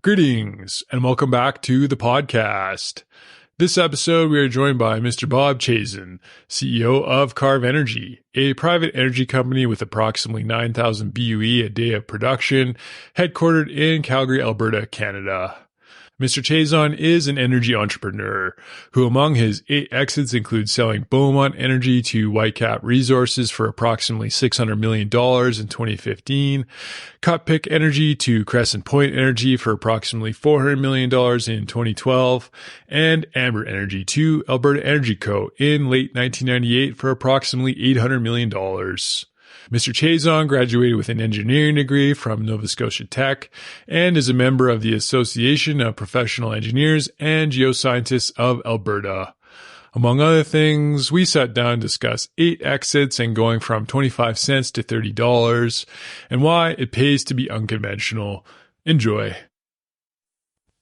Greetings and welcome back to the podcast. This episode, we are joined by Mr. Bob Chaisson, CEO of Karve Energy, a private energy company with approximately 9,000 BOE a day of production, headquartered in Calgary, Alberta, Canada. Mr. Chaisson is an energy entrepreneur who, among his 8 exits, includes selling Beaumont Energy to Whitecap Resources for approximately $600 million in 2015, Cutpick Energy to Crescent Point Energy for approximately $400 million in 2012, and Alberta Energy to Alberta Energy Co. in late 1998 for approximately $800 million. Mr. Chaisson graduated with an engineering degree from Nova Scotia Tech and is a member of the Association of Professional Engineers and Geoscientists of Alberta. Among other things, we sat down and discussed 8 exits and going from 25 cents to $30 and why it pays to be unconventional. Enjoy.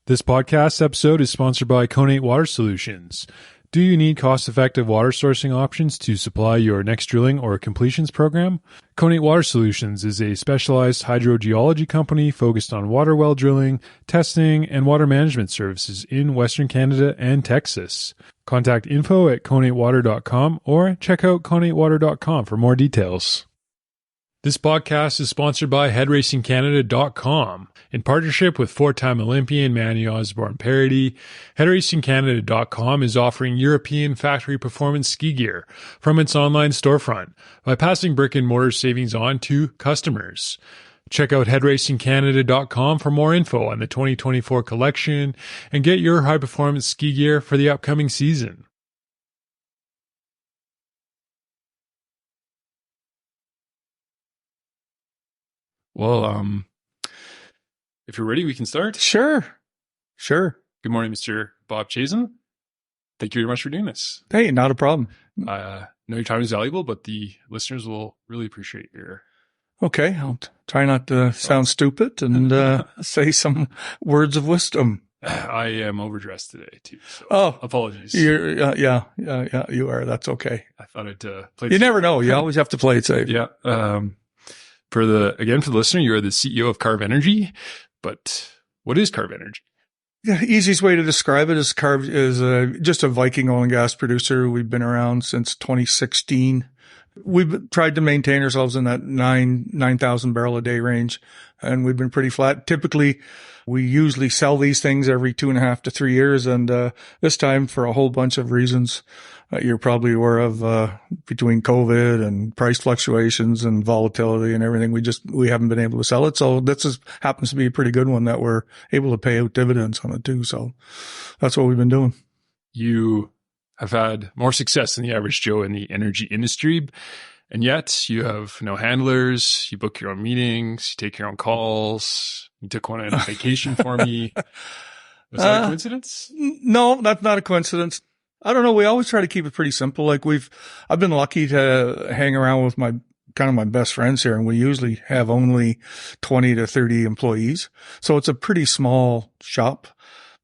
This podcast episode is sponsored by Conate Water Solutions. Do you need cost-effective water sourcing options to supply your next drilling or completions program? Conate Water Solutions is a specialized hydrogeology company focused on water well drilling, testing, and water management services in Western Canada and Texas. Contact info at conatewater.com or check out conatewater.com for more details. This podcast is sponsored by headracingcanada.com. In partnership with 4-time Olympian Manny Osborne-Parody, headracingcanada.com is offering European factory performance ski gear from its online storefront by passing brick-and-mortar savings on to customers. Check out headracingcanada.com for more info on the 2024 collection and get your high-performance ski gear for the upcoming season. Well, if you're ready, we can start. Sure. Good morning, Mr. Bob Chaisson. Thank you very much for doing this. Hey, not a problem. I know your time is valuable, but the listeners will really appreciate your... Okay, I'll try not to sound stupid and say some words of wisdom. I am overdressed today, too, so apologies. You're, yeah, you are. That's okay. I thought I'd play it You safe. never know. You always have to play it safe. Yeah. For the listener, you are the CEO of Karve Energy, but what is Karve Energy? Yeah, easiest way to describe it is Karve is just a Viking oil and gas producer. We've been around since 2016. We've tried to maintain ourselves in that 9,000 barrel a day range, and we've been pretty flat. Typically, we usually sell these things every 2.5 to 3 years, and this time, for a whole bunch of reasons you're probably aware of, between COVID and price fluctuations and volatility and everything, we haven't been able to sell it. So happens to be a pretty good one that we're able to pay out dividends on it too. So that's what we've been doing. You have had more success than the average Joe in the energy industry, and yet you have no handlers, you book your own meetings, you take your own calls, you took one on vacation for me. Was that a coincidence? No, that's not a coincidence. I don't know. We always try to keep it pretty simple. I've been lucky to hang around with my best friends here, and we usually have only 20 to 30 employees. So it's a pretty small shop.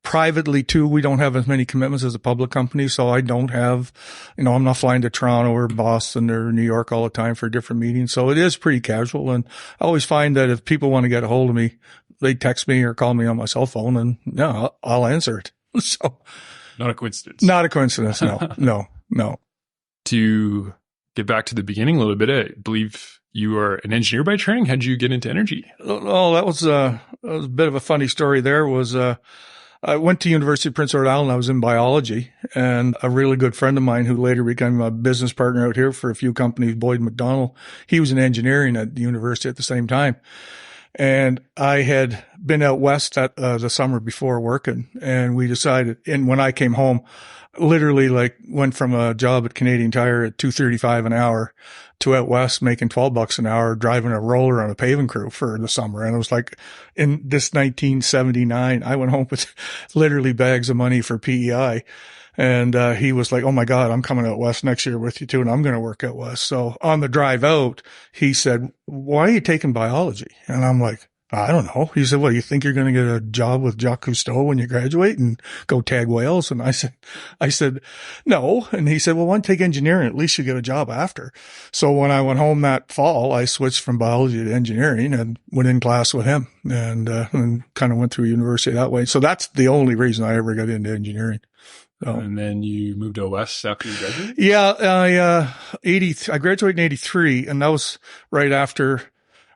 Privately too, we don't have as many commitments as a public company. So I don't have, I'm not flying to Toronto or Boston or New York all the time for different meetings. So it is pretty casual. And I always find that if people want to get a hold of me, they text me or call me on my cell phone, and yeah, I'll answer it. So. Not a coincidence. Not a coincidence. No. To get back to the beginning a little bit, I believe you are an engineer by training. How did you get into energy? Oh, that was a bit of a funny story there. I went to University of Prince Edward Island. I was in biology, and a really good friend of mine who later became a business partner out here for a few companies, Boyd McDonald, he was in engineering at the university at the same time. And I had been out west the summer before working, and we decided, and when I came home, literally went from a job at Canadian Tire at $2.35 an hour to out west making $12 an hour driving a roller on a paving crew for the summer. And it was like in this 1979, I went home with literally bags of money for PEI. And he was like, "Oh my God, I'm coming out west next year with you too, and I'm going to work out west." So on the drive out, he said, "Why are you taking biology?" And I'm like, I don't know. He said, well, you think you're going to get a job with Jacques Cousteau when you graduate and go tag whales? And I said, no. And he said, well, why don't you take engineering? At least you get a job after. So when I went home that fall, I switched from biology to engineering and went in class with him and kind of went through university that way. So that's the only reason I ever got into engineering. So. And then you moved out west after you graduated? Yeah. I graduated in 83, and that was right after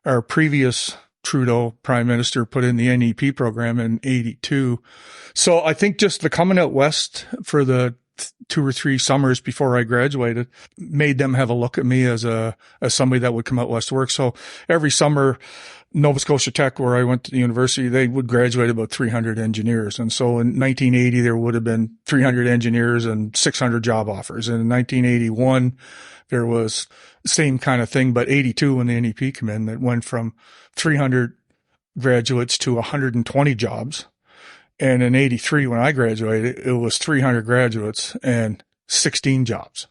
our previous Trudeau prime minister put in the NEP program in 82. So I think just the coming out west for the 2 or 3 summers before I graduated made them have a look at me as somebody that would come out west to work. So every summer, Nova Scotia Tech, where I went to the university, they would graduate about 300 engineers. And so in 1980, there would have been 300 engineers and 600 job offers. And in 1981, there was the same kind of thing, but 82 when the NEP came in, that went from 300 graduates to 120 jobs. And in 83, when I graduated, it was 300 graduates and 16 jobs.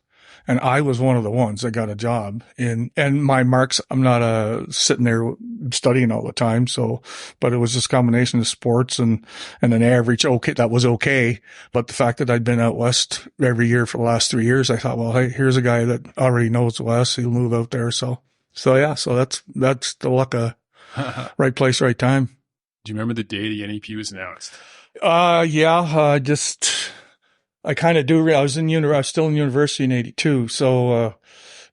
And I was one of the ones that got a job and my marks, I'm not sitting there studying all the time. So, but it was this combination of sports and an average. Okay. That was okay. But the fact that I'd been out west every year for the last 3 years, I thought, well, hey, here's a guy that already knows the west. He'll move out there. So yeah. So that's the luck of right place, right time. Do you remember the day the NEP was announced? Yeah. I kind of do. I was still in university in 82. So,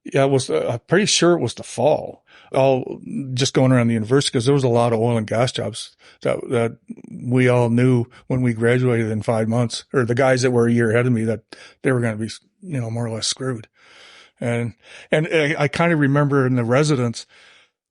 yeah, it was, I'm pretty sure it was the fall. All just going around the university because there was a lot of oil and gas jobs that we all knew when we graduated in 5 months, or the guys that were a year ahead of me, that they were going to be, more or less screwed. And I kind of remember in the residence,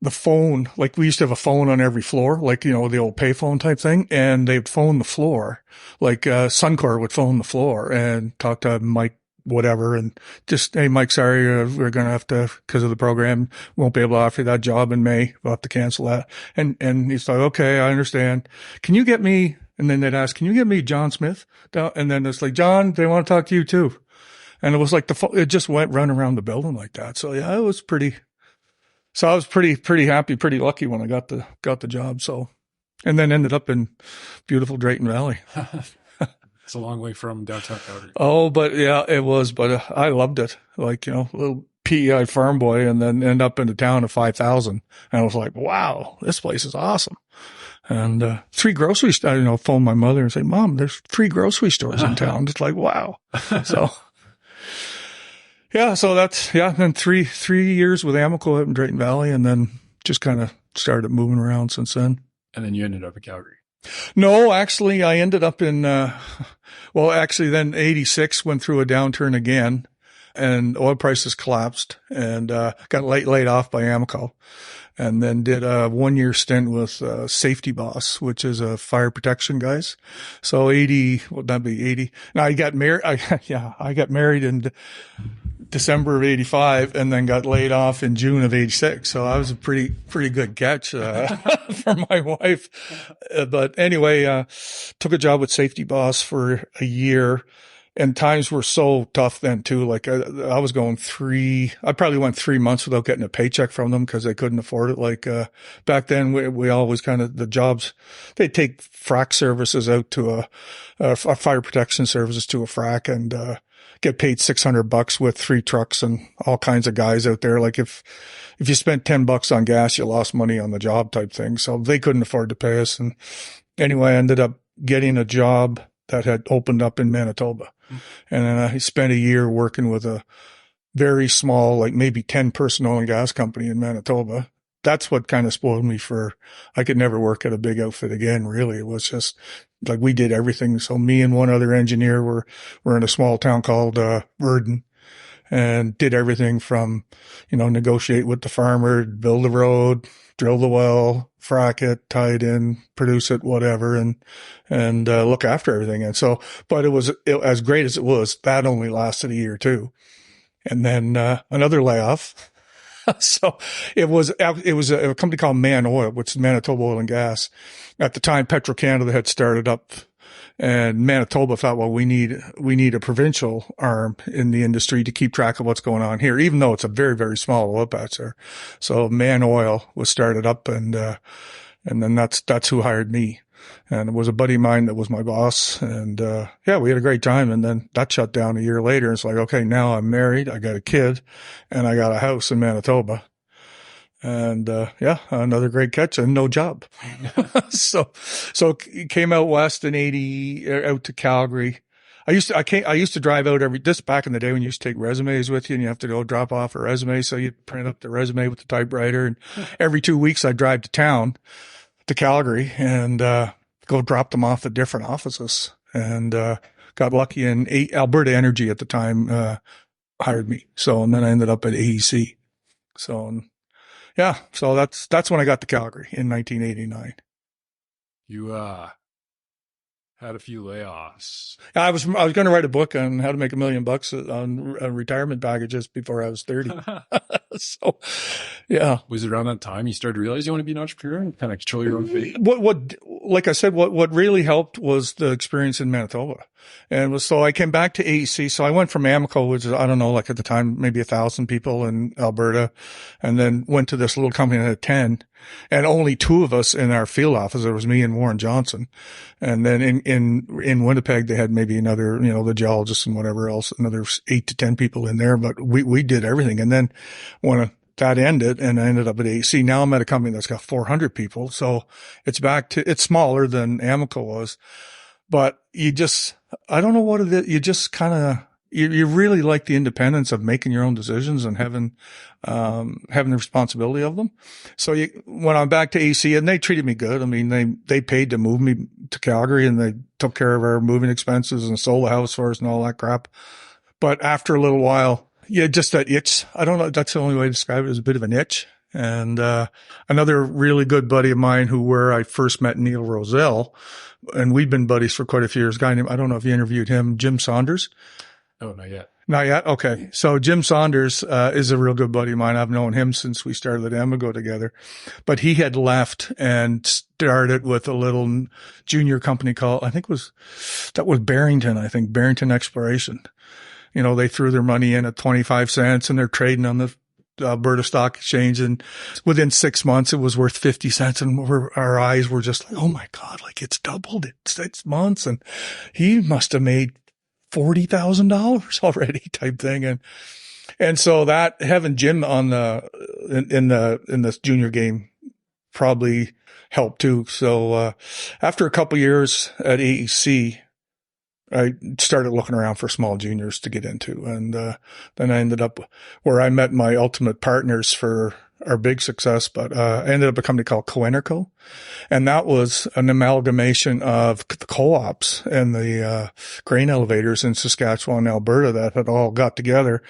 the phone, like we used to have a phone on every floor, like, the old payphone type thing. And they'd phone the floor, like, Suncor would phone the floor and talk to Mike, whatever. And just, hey, Mike, sorry, we're going to have to, because of the program, won't be able to offer you that job in May. We'll have to cancel that. And he's like, okay, I understand. Can you get me, and then they'd ask, can you get me John Smith? And then it's like, John, they want to talk to you too. And it was like it just went run around the building like that. So yeah, it was pretty. So I was pretty happy, pretty lucky when I got the job. So, and then ended up in beautiful Drayton Valley. It's a long way from downtown Calgary. Oh, but yeah, it was. But I loved it. Like, little PEI farm boy, and then end up in a town of 5,000. And I was like, wow, this place is awesome. And 3 grocery stores. Phone my mother and say, Mom, there's 3 grocery stores in town. It's like, wow. So. Yeah, so that's, then 3 years with Amoco out in Drayton Valley, and then just kind of started moving around since then. And then you ended up in Calgary. No, actually, I ended up in, then 86 went through a downturn again, and oil prices collapsed, and got laid off by Amoco. And then did a 1-year stint with Safety Boss, which is a fire protection guys. So 80, what would that be, 80? Now I got married. I got married in December of 85 and then got laid off in June of 86. So I was a pretty good catch for my wife. But anyway, took a job with Safety Boss for a year. And times were so tough then too. Like I was going I probably went 3 months without getting a paycheck from them because they couldn't afford it. Like, back then we always the jobs, they'd take frac services out to a fire protection services to a frac and, get paid $600 with 3 trucks and all kinds of guys out there. Like if you spent $10 on gas, you lost money on the job type thing. So they couldn't afford to pay us. And anyway, I ended up getting a job that had opened up in Manitoba. And then I spent a year working with a very small, like maybe 10-person oil and gas company in Manitoba. That's what kind of spoiled me I could never work at a big outfit again, really. It was just like we did everything. So me and one other engineer were in a small town called Virden and did everything from, negotiate with the farmer, build the road, drill the well, frack it, tie it in, produce it, whatever, and look after everything. And so, but it was as great as it was, that only lasted a year too. And then, another layoff. So it was a company called Man Oil, which is Manitoba Oil and Gas. At the time, Petro-Canada had started up, and Manitoba thought, well, we need a provincial arm in the industry to keep track of what's going on here, even though it's a very, very small oil patch there. So Man Oil was started up, and And then that's who hired me. And it was a buddy of mine that was my boss. And, we had a great time. And then that shut down a year later. It's like, okay, now I'm married. I got a kid and I got a house in Manitoba. And, another great catch and no job. So came out west in 80, out to Calgary. I used to drive out this back in the day when you used to take resumes with you and you have to go drop off a resume. So you print up the resume with the typewriter, and every 2 weeks I'd drive to town to Calgary and, go drop them off at different offices, and, got lucky, and Alberta Energy at the time, hired me. So, and then I ended up at AEC. So, so that's when I got to Calgary in 1989. You, had a few layoffs. I was going to write a book on how to make $1 million on retirement packages before I was 30. So, yeah. Was it around that time you started to realize you want to be an entrepreneur and kind of control your own fate? Like I said, what really helped was the experience in Manitoba. And so I came back to AEC. So I went from AMCO, which is, I don't know, like at the time, maybe 1,000 people in Alberta, and then went to this little company that had 10, and only 2 of us in our field office. It was me and Warren Johnson. And then in Winnipeg, they had maybe another, the geologists and whatever else, another 8 to 10 people in there, but we did everything. And then when that ended, and I ended up at AEC. Now I'm at a company that's got 400 people. So it's smaller than Amoco was, but I don't know what it is. You just kind of, you really like the independence of making your own decisions and having the responsibility of them. So when I'm back to AEC, and they treated me good. I mean, they paid to move me to Calgary, and they took care of our moving expenses and sold the house for us and all that crap. But after a little while, just that itch. I don't know. That's the only way to describe it, is a bit of an itch. And, another really good buddy of mine where I first met Neil Roselle, and we've been buddies for quite a few years, a guy named, I don't know if you interviewed him, Jim Saunders. Oh, not yet. Not yet? Okay. So Jim Saunders, is a real good buddy of mine. I've known him since we started at Amigo together, but he had left and started with a little junior company called, that was Barrington Exploration. They threw their money in at 25 cents, and they're trading on the Alberta Stock Exchange. And within 6 months, it was worth 50 cents. And our eyes were just like, oh my God, like it's doubled in 6 months. And he must have made $40,000 already, type thing. And so that having Jim on in this junior game probably helped too. So, after a couple years at AEC, I started looking around for small juniors to get into. And, then I ended up where I met my ultimate partners for our big success, but, I ended up a company called Co. And that was an amalgamation of the co-ops and the, grain elevators in Saskatchewan and Alberta that had all got together,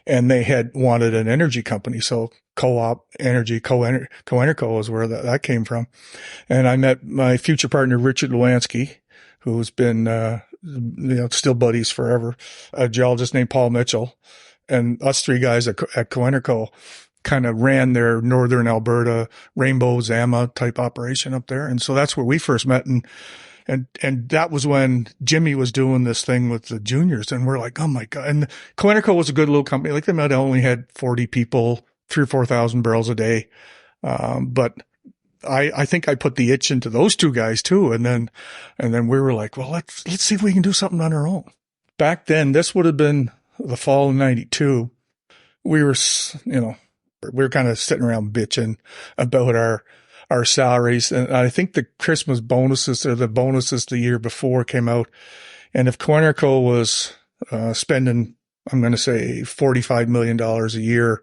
and they had wanted an energy company. So Co-op Energy, Co is where that came from. And I met my future partner, Richard Lewanski, who's been, still buddies forever, a geologist named Paul Mitchell, and us 3 guys at Coenerco kind of ran their northern Alberta Rainbow Zama type operation up there. And so that's where we first met. And that was when Jimmy was doing this thing with the juniors, and we're like, oh my God. And Coenerco was a good little company. Like they might have only had 40 people, 3,000 or 4,000 barrels a day. But I think I put the itch into those 2 guys too. And then we were like, well, let's see if we can do something on our own. Back then, this would have been the fall of 92. We were kind of sitting around bitching about our salaries. And I think the Christmas bonuses or the bonuses the year before came out. And if Coenerco was, spending, I'm going to say $45 million a year,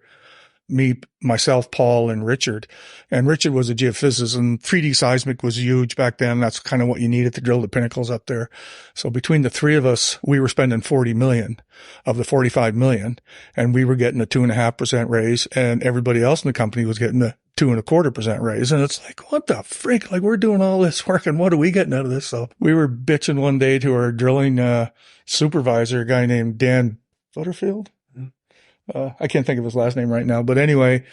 me, myself, Paul, and Richard. And Richard was a geophysicist, and 3D seismic was huge back then. That's kind of what you needed to drill the pinnacles up there. So between the 3 of us, we were spending $40 million of the $45 million, and we were getting a 2.5% raise, and everybody else in the company was getting a 2.25% raise. And it's like, what the frick? Like, we're doing all this work, and what are we getting out of this? So we were bitching one day to our drilling, supervisor, a guy named Dan Butterfield. I can't think of his last name right now, but anyway,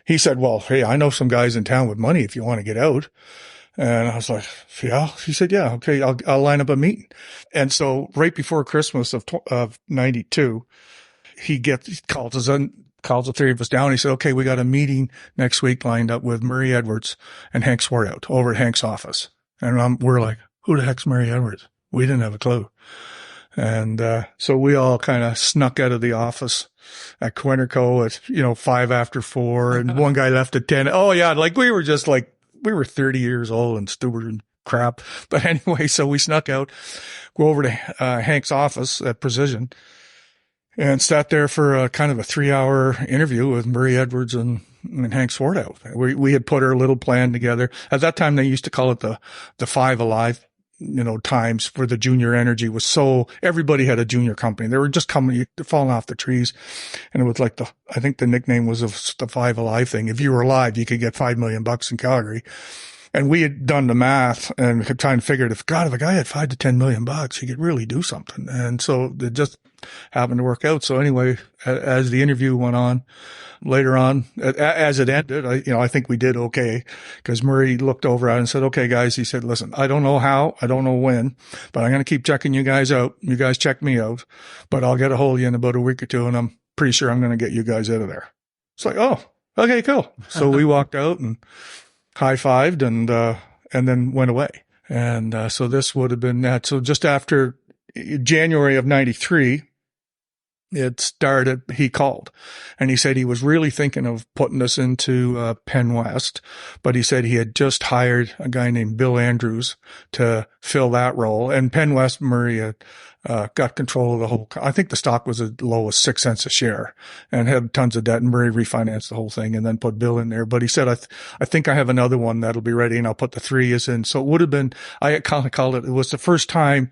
he said, well, hey, I know some guys in town with money if you want to get out. And I was like, yeah. He said, yeah, okay, I'll line up a meeting. And so right before Christmas of 92, he calls us on, calls the three of us down. He said, okay, we got a meeting next week lined up with Murray Edwards and Hank Swartout over at Hank's office. And we're like, who the heck's Murray Edwards? We didn't have a clue. And, so we all kind of snuck out of the office at Quinterco at, 5 after 4, and one guy left at 10. Oh yeah. Like we were 30 years old and stupid and crap. But anyway, so we snuck out, go over to, Hank's office at Precision and sat there for a kind of a 3-hour interview with Murray Edwards and Hank Swartout. We had put our little plan together. At that time, they used to call it the 5 Alive, times for the junior energy was so everybody had a junior company. They were just falling off the trees. And it was like I think the nickname was the 5 Alive thing. If you were alive, you could get $5 million in Calgary. And we had done the math and had kind of figured if a guy had $5 to $10 million, he could really do something. And so it just happened to work out. So anyway, as the interview went on, later on, as it ended, I think we did okay, because Murray looked over at it and said, okay, guys, he said, listen, I don't know how, I don't know when, but I'm going to keep checking you guys out. You guys check me out, but I'll get a hold of you in about a week or two, and I'm pretty sure I'm going to get you guys out of there. It's like, oh, okay, cool. So we walked out and high-fived and then went away. And so this would have been that. So just after January of 93, it started, he called and he said he was really thinking of putting us into Penn West, but he said he had just hired a guy named Bill Andrews to fill that role. And Penn West, Murray had got control of the whole, I think the stock was as low as 6 cents a share and had tons of debt, and Murray refinanced the whole thing and then put Bill in there. But he said, I think I have another one that'll be ready and I'll put the 3 is in. So it would have been, I kind of called it was the first time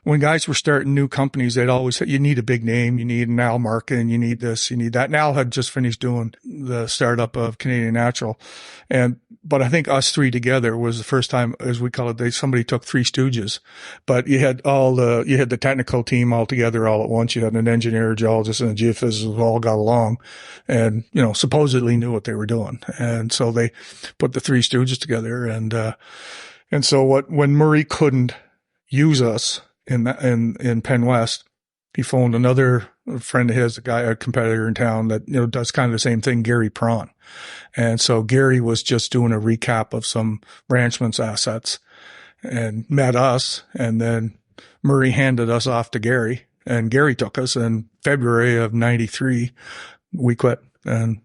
when guys were starting new companies, they'd always say, you need a big name, you need an Al Markin, you need this, you need that. And Al had just finished doing the startup of Canadian Natural. But I think us 3 together was the first time, as we call it, somebody took 3 stooges, but you had the technical team all together all at once. You had an engineer, a geologist, and a geophysicist who all got along and, supposedly knew what they were doing. And so they put the 3 stooges together. And so when Murray couldn't use us, in Penn West, he phoned another friend of his, a competitor in town that, does kind of the same thing, Gary Prawn. And so Gary was just doing a recap of some ranchman's assets and met us. And then Murray handed us off to Gary, and Gary took us in February of 93. We quit and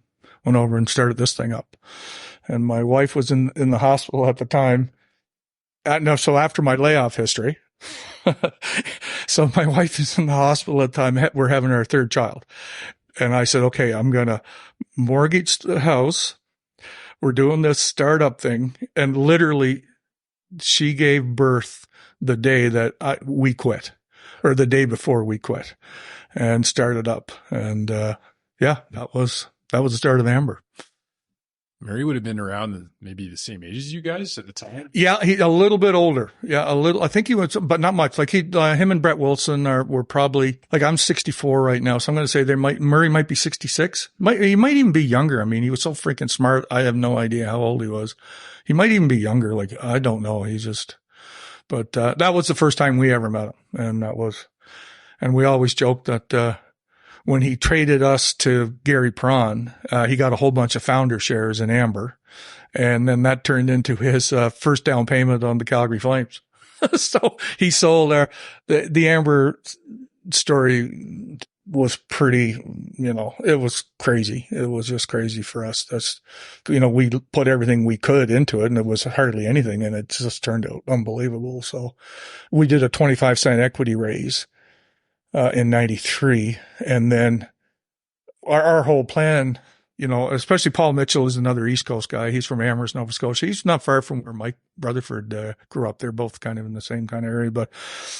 went over and started this thing up. And my wife was in the hospital at the time. So after my layoff history, so my wife is in the hospital at the time. We're having our 3rd child. And I said, okay, I'm going to mortgage the house. We're doing this startup thing. And literally she gave birth the day that we quit, or the day before we quit and started up. And, that was the start of Amber. Murray would have been around maybe the same age as you guys at the time. Yeah, he a little bit older. Yeah, a little. I think he was, but not much. Like him and Brett Wilson were probably, like, I'm 64 right now, so I'm going to say Murray might be 66. He might even be younger. I mean, he was so freaking smart. I have no idea how old he was. He might even be younger. Like, I don't know. But that was the first time we ever met him, and we always joked that when he traded us to Gary Prawn, he got a whole bunch of founder shares in Amber. And then that turned into his first down payment on the Calgary Flames. So he sold the Amber story was pretty, it was crazy. It was just crazy for us. That's, we put everything we could into it, and it was hardly anything, and it just turned out unbelievable. So we did a 25-cent equity raise in 93. And then our whole plan, especially Paul Mitchell is another East Coast guy. He's from Amherst, Nova Scotia. He's not far from where Mike Rutherford grew up. They're both kind of in the same kind of area. But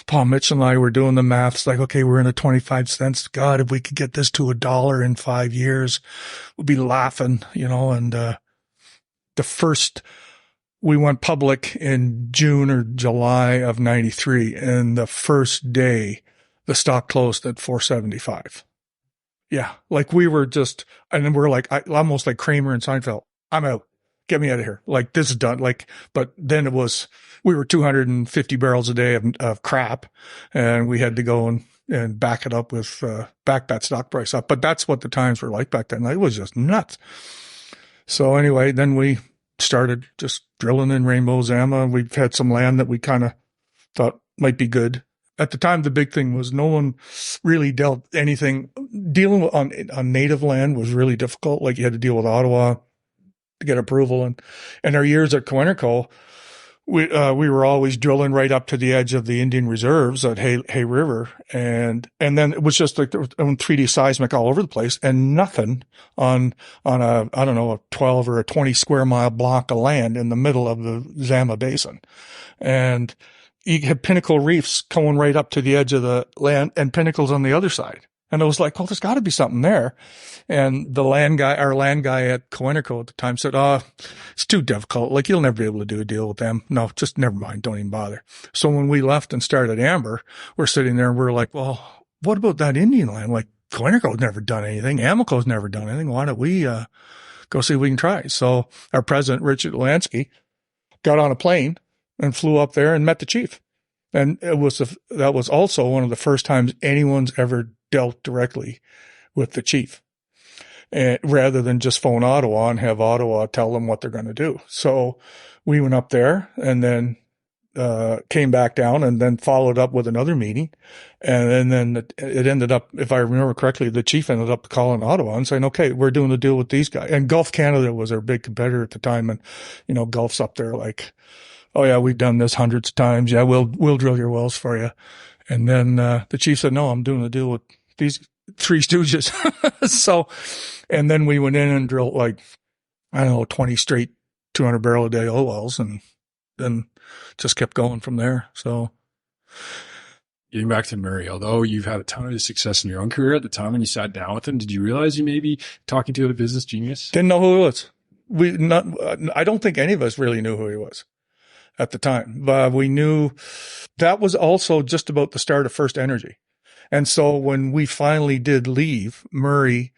Paul Mitchell and I were doing the maths like, okay, we're in a 25 cents. God, if we could get this to $1 in 5 years, we'd be laughing, and we went public in June or July of 93. And the first day, the stock closed at 475. Yeah. Like we were just, and then we're like, almost like Kramer and Seinfeld. I'm out. Get me out of here. Like, this is done. But then we were 250 barrels a day of crap, and we had to go and back it up with, back that stock price up. But that's what the times were like back then. It was just nuts. So anyway, then we started just drilling in Rainbow Zama. We've had some land that we kind of thought might be good. At the time, the big thing was no one really dealt anything. Dealing on native land was really difficult. Like you had to deal with Ottawa to get approval. And our years at Co Energy Co, we were always drilling right up to the edge of the Indian reserves at Hay River. And then it was just like there was 3D seismic all over the place and nothing on a, I don't know, a 12 or a 20 square mile block of land in the middle of the Zama Basin. And you had pinnacle reefs going right up to the edge of the land and pinnacles on the other side. And it was like, well, there's got to be something there. And our land guy at Co Energy Co at the time said, it's too difficult. Like, you'll never be able to do a deal with them. No, just never mind. Don't even bother. So when we left and started Amber, we're sitting there and we're like, well, what about that Indian land? Like, Co Energy Co's never done anything. Amoco's never done anything. Why don't we, go see if we can try? So our president, Richard Lansky, got on a plane and flew up there and met the chief. And that was also one of the first times anyone's ever dealt directly with the chief, rather than just phone Ottawa and have Ottawa tell them what they're going to do. So we went up there and then came back down and then followed up with another meeting. And then it ended up, if I remember correctly, the chief ended up calling Ottawa and saying, okay, we're doing the deal with these guys. And Gulf Canada was our big competitor at the time. And, Gulf's up there like, oh yeah, we've done this hundreds of times. Yeah, we'll drill your wells for you. And then the chief said, no, I'm doing a deal with these three stooges. So, and then we went in and drilled 20 straight 200 barrel a day oil wells, and then just kept going from there. So getting back to Murray, although you've had a ton of success in your own career at the time when you sat down with him, did you realize you may be talking to a business genius? Didn't know who he was. I don't think any of us really knew who he was at the time. But we knew that was also just about the start of First Energy. And so when we finally did leave, Murray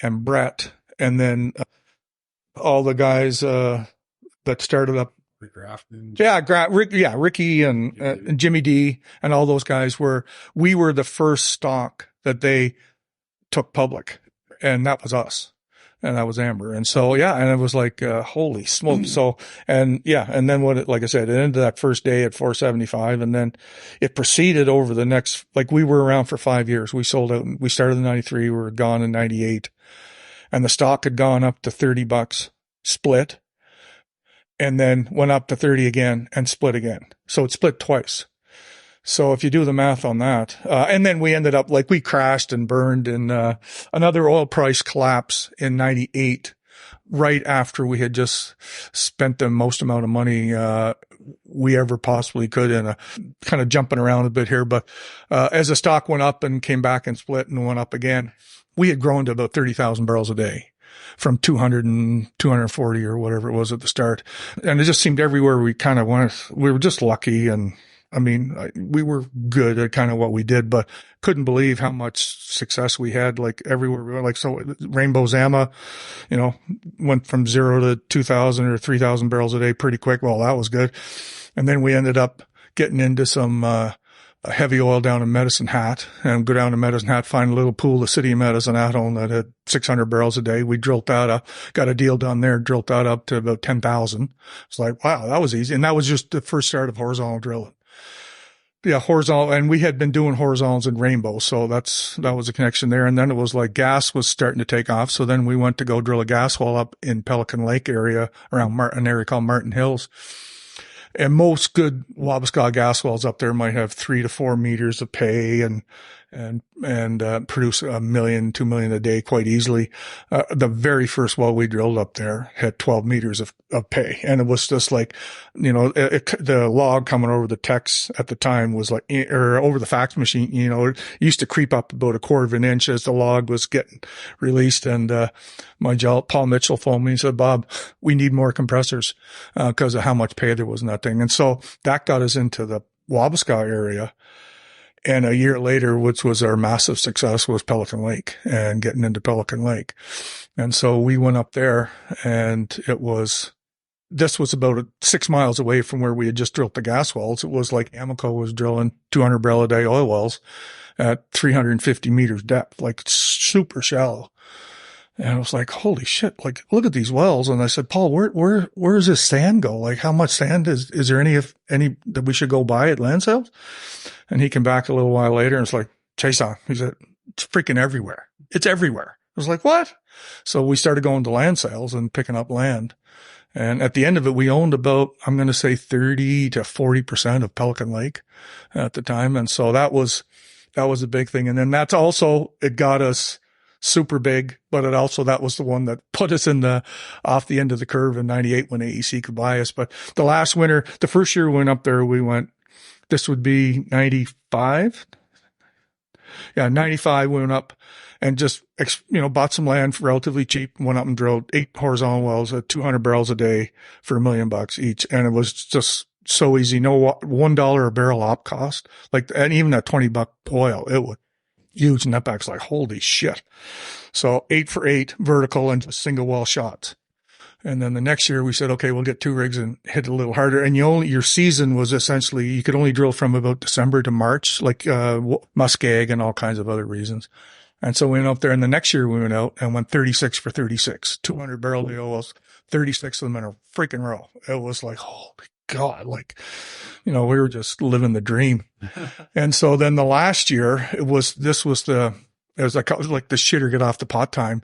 and Brett, and then all the guys that started up, Ricky and Jimmy D and all those guys we were the first stock that they took public, and that was us. And that was Amber. And so, and it was like, holy smokes. So, and then like I said, it ended that first day at 475. And then it proceeded over the next, we were around for 5 years. We sold out, we started in 93. We were gone in 98. And the stock had gone up to $30, split, and then went up to 30 again and split again. So it split twice. So if you do the math on that, and then we ended up we crashed and burned in, another oil price collapse in 98, right after we had just spent the most amount of money, we ever possibly could, in kind of jumping around a bit here. But, as the stock went up and came back and split and went up again, we had grown to about 30,000 barrels a day from 200 and 240 or whatever it was at the start. And it just seemed everywhere we kind of went, we were just lucky. And I mean, we were good at kind of what we did, but couldn't believe how much success we had, everywhere we went. So Rainbow Zama, went from 0 to 2,000 or 3,000 barrels a day pretty quick. Well, that was good. And then we ended up getting into some, heavy oil down in Medicine Hat, and go down to Medicine Hat, find a little pool the city of Medicine Hat owned that had 600 barrels a day. We drilled that up, got a deal done there, drilled that up to about 10,000. It's like, wow, that was easy. And that was just the first start of horizontal drilling. Yeah, horizontal, and we had been doing horizontals in Rainbow, so that was a connection there. And then it was gas was starting to take off, so then we went to go drill a gas well up in Pelican Lake area around an area called Martin Hills. And most good Wabasca gas wells up there might have 3 to 4 meters of pay and produce 1 million, 2 million a day quite easily. The very first well we drilled up there had 12 meters of pay. And it was just the log coming over the text at the time was or over the fax machine, it used to creep up about a quarter of an inch as the log was getting released. And, my gel, Paul Mitchell phoned me and said, Bob, we need more compressors, because of how much pay there was in that thing. And so that got us into the Wabasca area. And a year later, which was our massive success, was Pelican Lake and getting into Pelican Lake. And so we went up there, and this was about 6 miles away from where we had just drilled the gas wells. It was like Amoco was drilling 200 barrel a day oil wells. at 350 meters depth, like super shallow. And I was like, holy shit, like, look at these wells. And I said, Paul, where does this sand go? Like, how much sand is there any that we should go buy at land sales? And he came back a little while later and was like, Chaisson, he said, it's freaking everywhere. It's everywhere. I was like, what? So we started going to land sales and picking up land. And at the end of it, we owned about, I'm going to say 30 to 40% of Pelican Lake at the time. And so that was a big thing. And then that's also, it got us super big, but that was the one that put us off the end of the curve in 98 when AEC could buy us. But the last winter, the first year we went up there, this would be 95. Yeah, 95, we went up and just, bought some land for relatively cheap, went up and drilled 8 horizontal wells at 200 barrels a day for $1 million each. And it was just so easy. No $1 a barrel op cost. And even at $20 oil, it would huge netbacks, like, holy shit. So 8 for 8 vertical and just single well shots. And then the next year we said, okay, we'll get 2 rigs and hit a little harder. And your season was essentially, you could only drill from about December to March, like, muskeg and all kinds of other reasons. And so we went up there, and the next year we went out and went 36 for 36, 200 barrel a day oils, 36 of them in a freaking row. It was like, holy God, like, we were just living the dream. And so then the last year, it was like the shit or get off the pot time.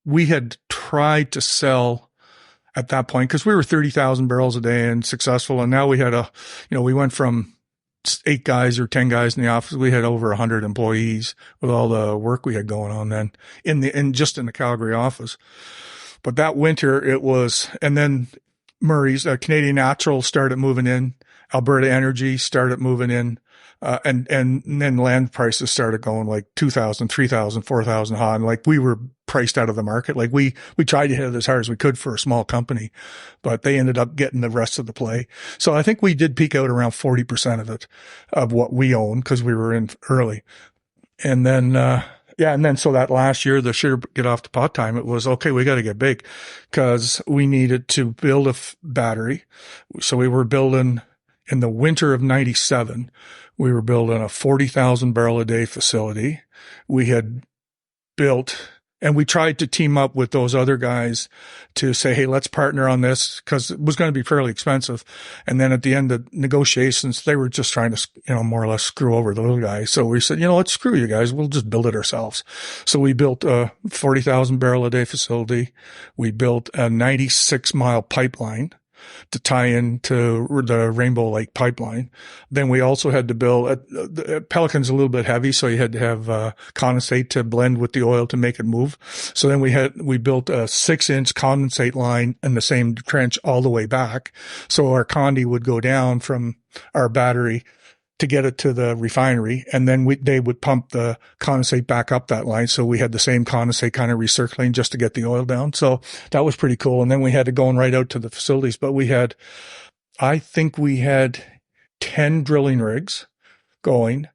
We had tried to sell at that point, because we were 30,000 barrels a day and successful. And now we had we went from 8 guys or 10 guys in the office. We had over 100 employees with all the work we had going on then just in the Calgary office. But that winter and then Murray's, Canadian Natural started moving in. Alberta Energy started moving in. And then land prices started going like 2,000, 3,000, 4,000 high. And like we were priced out of the market. Like we tried to hit it as hard as we could for a small company, but they ended up getting the rest of the play. So I think we did peak out around 40% of it, of what we own, because we were in early. And then, so that last year, the shit get off the pot time, it was, okay, we got to get big, because we needed to build a battery. So we were building in the winter of 97. We were building a 40,000 barrel a day facility. We had built, and we tried to team up with those other guys to say, hey, let's partner on this, because it was going to be fairly expensive. And then at the end of negotiations, they were just trying to, more or less screw over the little guys. So we said, let's screw you guys. We'll just build it ourselves. So we built a 40,000 barrel a day facility. We built a 96-mile pipeline to tie into the Rainbow Lake pipeline. Then we also had to build Pelican's a little bit heavy, so you had to have condensate to blend with the oil to make it move. So then we built a 6-inch condensate line in the same trench all the way back. So our condi would go down from our battery to get it to the refinery, and then they would pump the condensate back up that line. So we had the same condensate kind of recirculating just to get the oil down. So that was pretty cool. And then we had to go right out to the facilities, but I think we had 10 drilling rigs going.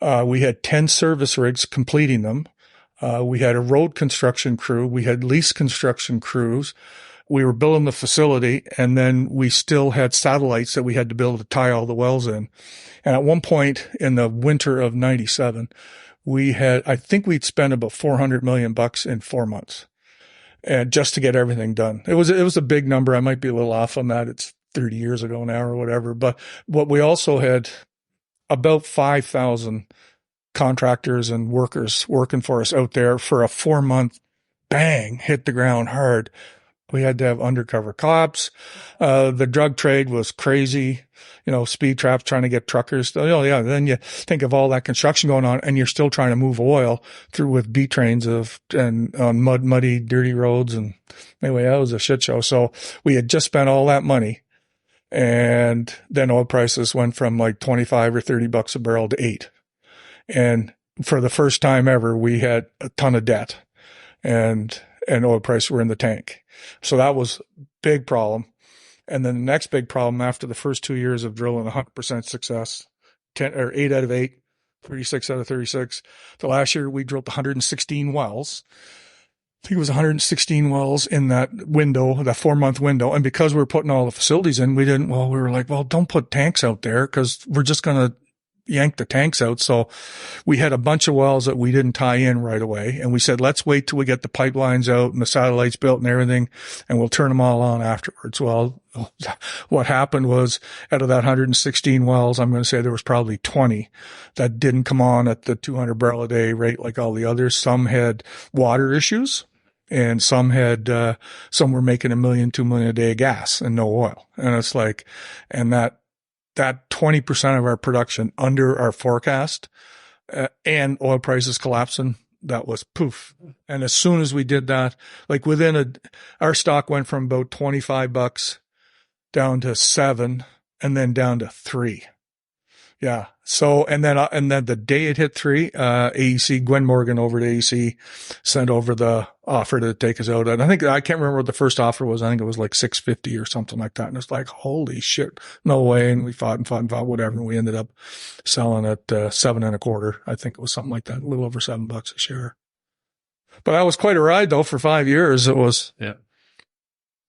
We had 10 service rigs completing them. We had a road construction crew. We had lease construction crews. We were building the facility, and then we still had satellites that we had to build to tie all the wells in. And at one point in the winter of 97, I think we'd spent about $400 million in 4 months, and just to get everything done. It was a big number. I might be a little off on that. It's 30 years ago now or whatever. But what we also had about 5,000 contractors and workers working for us out there for a 4-month bang, hit the ground hard. We had to have undercover cops. The drug trade was crazy. Speed traps trying to get truckers. Oh yeah. Then you think of all that construction going on, and you're still trying to move oil through with B trains and on muddy, dirty roads. And anyway, that was a shit show. So we had just spent all that money, and then oil prices went from like 25 or $30 a barrel to $8. And for the first time ever, we had a ton of debt, and oil prices were in the tank. So that was a big problem. And then the next big problem after the first 2 years of drilling 100% success, 8 out of 8, 36 out of 36. The last year we drilled 116 wells. I think it was 116 wells in that window, that 4-month window. And because we were putting all the facilities in, we were like, well, don't put tanks out there, because we're just going to yank the tanks out. So we had a bunch of wells that we didn't tie in right away. And we said, let's wait till we get the pipelines out and the satellites built and everything, and we'll turn them all on afterwards. Well, what happened was out of that 116 wells, I'm going to say there was probably 20 that didn't come on at the 200 barrel a day rate like all the others. Some had water issues. And some were making 1 million, 2 million a day of gas and no oil. And it's like, and that 20% of our production under our forecast, and oil prices collapsing, that was poof. And as soon as we did that, like our stock went from about $25 down to $7 and then down to $3. Yeah. So, and then the day it hit $3, AEC, Gwen Morgan over at AEC sent over the offer to take us out. And I can't remember what the first offer was. I think it was like $650 or something like that. And it's like, holy shit, no way. And we fought, whatever. And we ended up selling at $7.25. I think it was something like that, a little over $7 a share. But that was quite a ride though for 5 years. It was,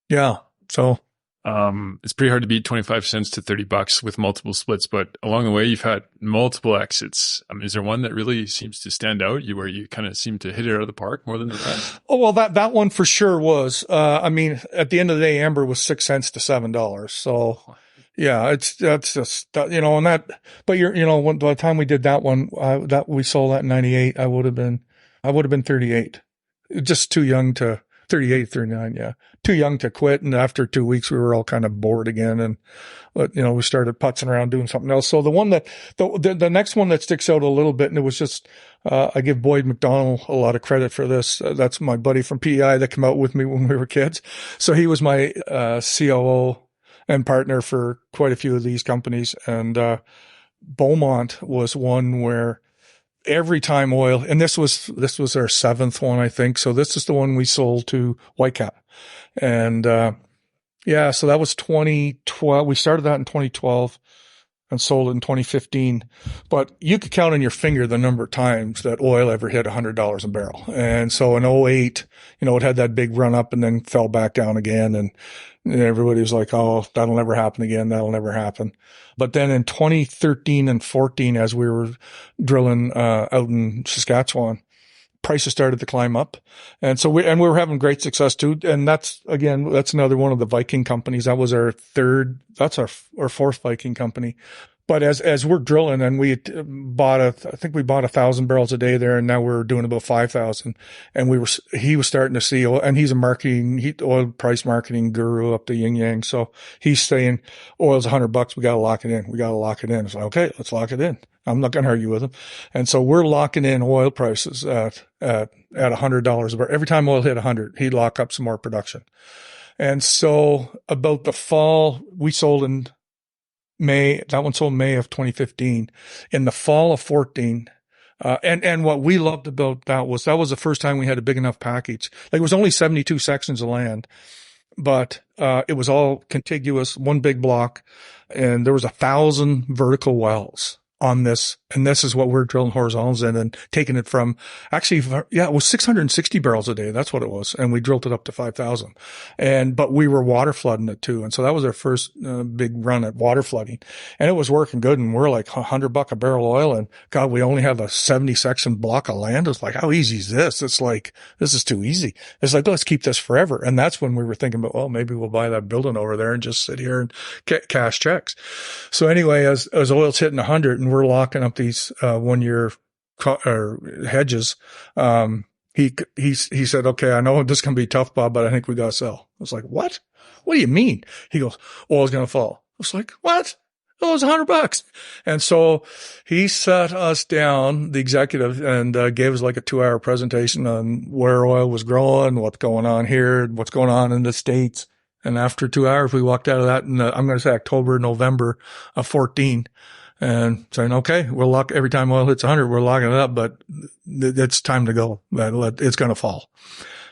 yeah. So, it's pretty hard to beat 25 cents to $30 with multiple splits, but along the way, you've had multiple exits. Is there one that really seems to stand out where you kind of seem to hit it out of the park more than the rest? Oh, well, that one for sure was, at the end of the day, Amber was 6 cents to $7. So yeah, that's just, but by the time we did that one, we sold that in 98, I would have been 38. Just too young to, 38, 39, yeah. Too young to quit. And after 2 weeks, we were all kind of bored again. And, we started putzing around doing something else. So the next one that sticks out a little bit, and it was just, I give Boyd McDonald a lot of credit for this. That's my buddy from PEI that came out with me when we were kids. So he was my, COO and partner for quite a few of these companies. And, Beaumont was one where, every time oil, and this was our seventh one, I think. So this is the one we sold to Whitecap. And, so that was 2012. We started that in 2012 and sold it in 2015. But you could count on your finger the number of times that oil ever hit $100 a barrel. And so in 2008, it had that big run up and then fell back down again. And everybody was like, oh, that'll never happen again. That'll never happen. But then in 2013 and 14, as we were drilling out in Saskatchewan, prices started to climb up. And so we were having great success too. And that's another one of the Viking companies. That was our fourth Viking company. But as we're drilling, and we bought 1,000 barrels a day there, and now we're doing about 5,000. And he was starting to see, and he's a oil price marketing guru up the yin yang. So he's saying oil's $100. We got to lock it in. It's like, okay, let's lock it in. I'm not going to argue with him. And so we're locking in oil prices at $100 a barrel. Every time oil hit 100, he'd lock up some more production. And so about the fall, we sold in May. That one sold May of 2015. In the fall of 14, and what we loved about that was the first time we had a big enough package. Like, it was only 72 sections of land, but it was all contiguous, one big block, and there was 1,000 vertical wells on this. And this is what we're drilling horizontals in and taking it from, it was 660 barrels a day. That's what it was. And we drilled it up to 5,000. But we were water flooding it too. And so that was our first big run at water flooding, and it was working good. And we're like $100 a barrel oil. And God, we only have a 70 section block of land. It's like, how easy is this? It's like, this is too easy. It's like, let's keep this forever. And that's when we were thinking about, well, maybe we'll buy that building over there and just sit here and cash checks. So anyway, as oil's hitting 100 and we're locking up these 1 year hedges, he said, okay, I know this can be tough, Bob, but I think we got to sell. I was like, what do you mean? He goes, oil's going to fall. I was like, what? Oh, it's $100. And so he sat us down, the executive, and gave us like a 2-hour presentation on where oil was growing, what's going on here, what's going on in the States. And after 2 hours, we walked out of that in I'm going to say October, November of 14. And saying, okay, we'll lock, every time oil hits 100, we're locking it up, but it's time to go. It's going to fall.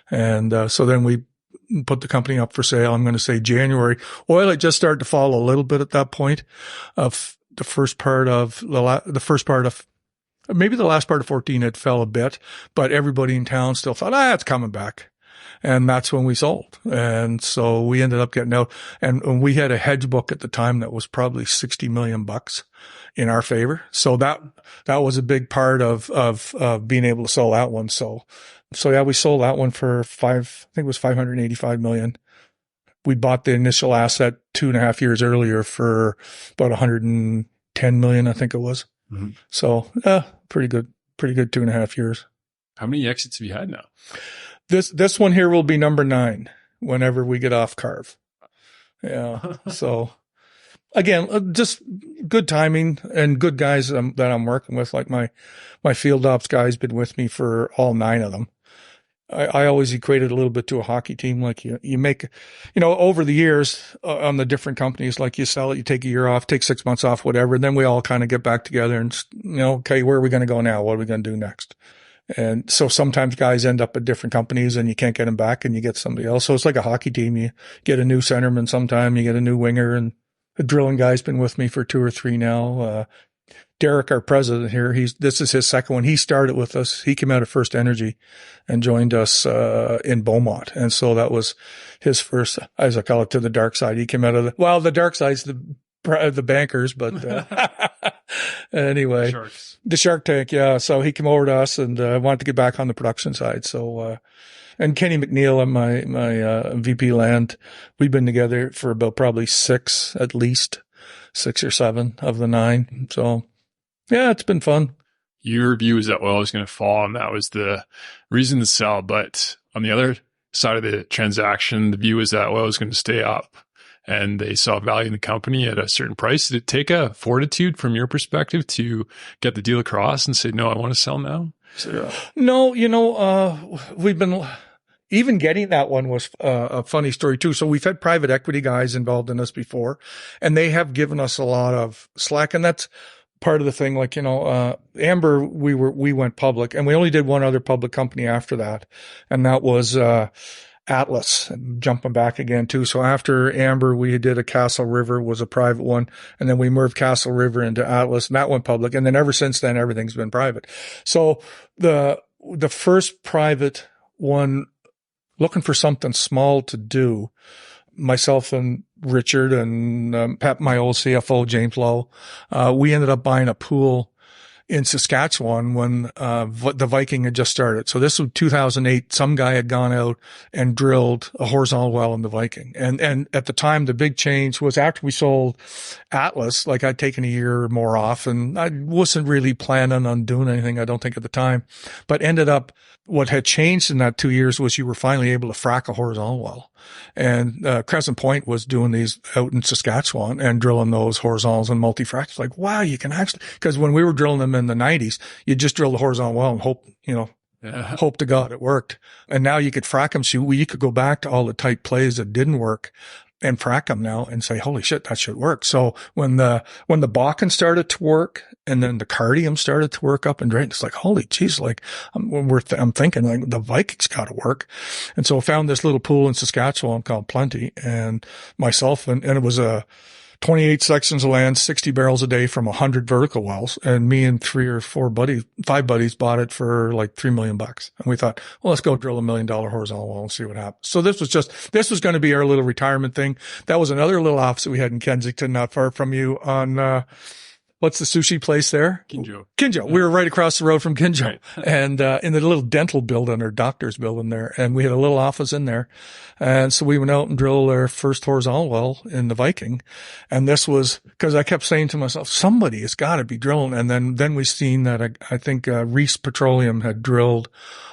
And, so then we put the company up for sale. I'm going to say January. Oil had just started to fall a little bit at that point of maybe the last part of 14, it fell a bit, but everybody in town still thought, it's coming back. And that's when we sold. And so we ended up getting out, and we had a hedge book at the time that was probably $60 million in our favor. So that was a big part of being able to sell that one. So yeah, we sold that one for I think it was $585 million. We bought the initial asset 2.5 years earlier for about $110 million, I think it was. Mm-hmm. So, pretty good 2.5 years. How many exits have you had now? This one here will be number 9 whenever we get off Karve. Yeah. So again, just good timing and good guys that I'm working with. Like my field ops guy's been with me for all 9 of them. I always equated a little bit to a hockey team. Like you make, over the years on the different companies, like you sell it, you take a year off, take 6 months off, whatever. And then we all kind of get back together and, okay, where are we going to go now? What are we going to do next? And so sometimes guys end up at different companies and you can't get them back and you get somebody else. So it's like a hockey team. You get a new centerman sometime, you get a new winger, and the drilling guy's been with me for 2 or 3 now. Derek, our president here, this is his second one. He started with us. He came out of First Energy and joined us, in Beaumont. And so that was his first, as I call it, to the dark side. He came out of the dark side's the bankers, but, anyway, the Shark Tank. Yeah. So he came over to us and, wanted to get back on the production side. So, and Kenny McNeil and my VP land, we've been together for about probably 6 or 7 of the 9. So yeah, it's been fun. Your view is that oil was going to fall, and that was the reason to sell. But on the other side of the transaction, the view is that oil was going to stay up, and they saw value in the company at a certain price. Did it take a fortitude from your perspective to get the deal across and say, no, I want to sell now? No, we've been... Even getting that one was a funny story too. So we've had private equity guys involved in this before, and they have given us a lot of slack. And that's part of the thing. Like, Amber, we went public, and we only did one other public company after that. And that was, Atlas, jumping back again too. So after Amber, we did a Castle River, was a private one. And then we moved Castle River into Atlas, and that went public. And then ever since then, everything's been private. So the first private one, looking for something small to do, myself and Richard and Pat, my old CFO, James Lowe, we ended up buying a pool in Saskatchewan when the Viking had just started. So this was 2008. Some guy had gone out and drilled a horizontal well in the Viking. And at the time, the big change was after we sold Atlas, like I'd taken a year or more off, and I wasn't really planning on doing anything, I don't think, at the time. But ended up, what had changed in that 2 years was you were finally able to frack a horizontal well. And Crescent Point was doing these out in Saskatchewan and drilling those horizontals and multi-fracks. It's like, wow, you can actually, because when we were drilling them in the 90s, you just drill the horizontal well and hope, hope to God it worked. And now you could frack them. So you could go back to all the tight plays that didn't work and frack them now and say, holy shit, that should work. So when the Bakken started to work and then the Cardium started to work up in Drayton, it's like, holy geez, like I'm thinking like the Vikings got to work. And so I found this little pool in Saskatchewan called Plenty, and myself, and it was a 28 sections of land, 60 barrels a day from 100 vertical wells. And me and 5 buddies bought it for like $3 million. And we thought, well, let's go drill $1 million horizontal well and see what happens. So this was going to be our little retirement thing. That was another little office that we had in Kensington, not far from you, on, what's the sushi place there? Kinjo. Yeah. We were right across the road from Kinjo. Right. And, in the little dental building or doctor's building there. And we had a little office in there. And so we went out and drilled our first horizontal well in the Viking. And this was, cause I kept saying to myself, somebody has got to be drilling. And then we seen that I think, Reese Petroleum had drilled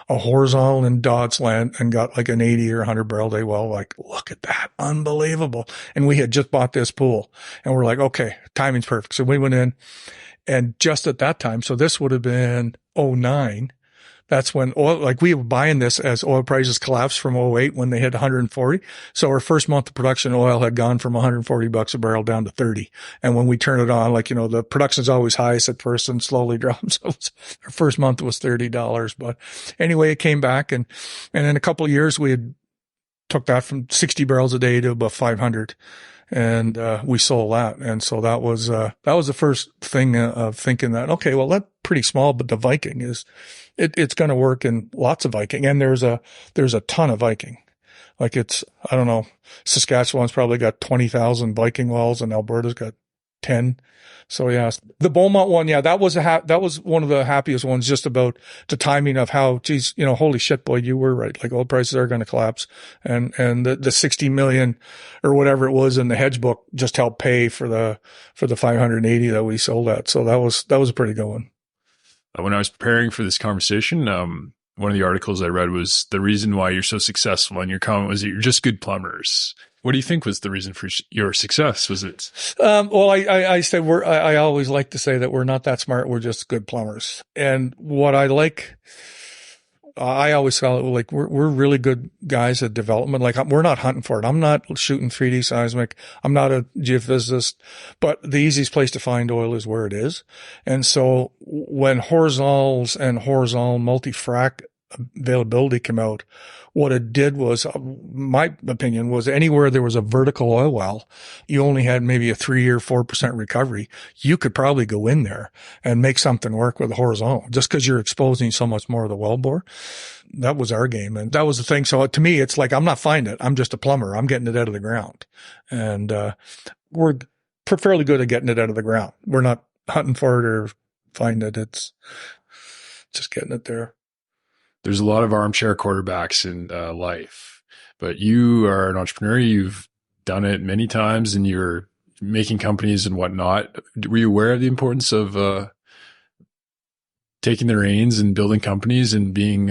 a horizontal in Dodds Land and got like an 80 or 100 barrel day well. Like, look at that. Unbelievable. And we had just bought this pool and we're like, okay, timing's perfect. So we went in, and just at that time, so this would have been 2009. That's when oil, like we were buying this as oil prices collapsed from 2008 when they hit 140. So our first month of production, oil had gone from $140 a barrel down to 30. And when we turn it on, like, the production's always highest at first and slowly drops. So our first month was $30. But anyway, it came back, and in a couple of years, we had took that from 60 barrels a day to about 500. And we sold that. And so that was the first thing of thinking that, okay, well, that pretty small, but the Viking it's going to work in lots of Viking. And there's a ton of Viking. Like I don't know, Saskatchewan's probably got 20,000 Viking wells and Alberta's got 10. So yeah, the Beaumont one, yeah, that was one of the happiest ones, just about the timing of how, geez, holy shit, boy, you were right. Like oil prices are going to collapse. And the 60 million or whatever it was in the hedge book just helped pay for the 580 that we sold at. So that was a pretty good one. When I was preparing for this conversation, one of the articles I read was the reason why you're so successful, and your comment was that you're just good plumbers. What do you think was the reason for your success? Was it? Well, I say I always like to say that we're not that smart. We're just good plumbers. And what I like, I always felt like we're really good guys at development. Like we're not hunting for it. I'm not shooting 3D seismic. I'm not a geophysicist, but the easiest place to find oil is where it is. And so when horizontals and horizontal multi-frac availability came out, what it did was, my opinion was, anywhere there was a vertical oil well, you only had maybe a 3 or 4% recovery. You could probably go in there and make something work with a horizontal just because you're exposing so much more of the wellbore. That was our game. And that was the thing. So to me, it's like, I'm not finding it. I'm just a plumber. I'm getting it out of the ground. And, we're fairly good at getting it out of the ground. We're not hunting for it or finding it. It's just getting it there. There's a lot of armchair quarterbacks in life, but you are an entrepreneur. You've done it many times and you're making companies and whatnot. Were you aware of the importance of taking the reins and building companies and being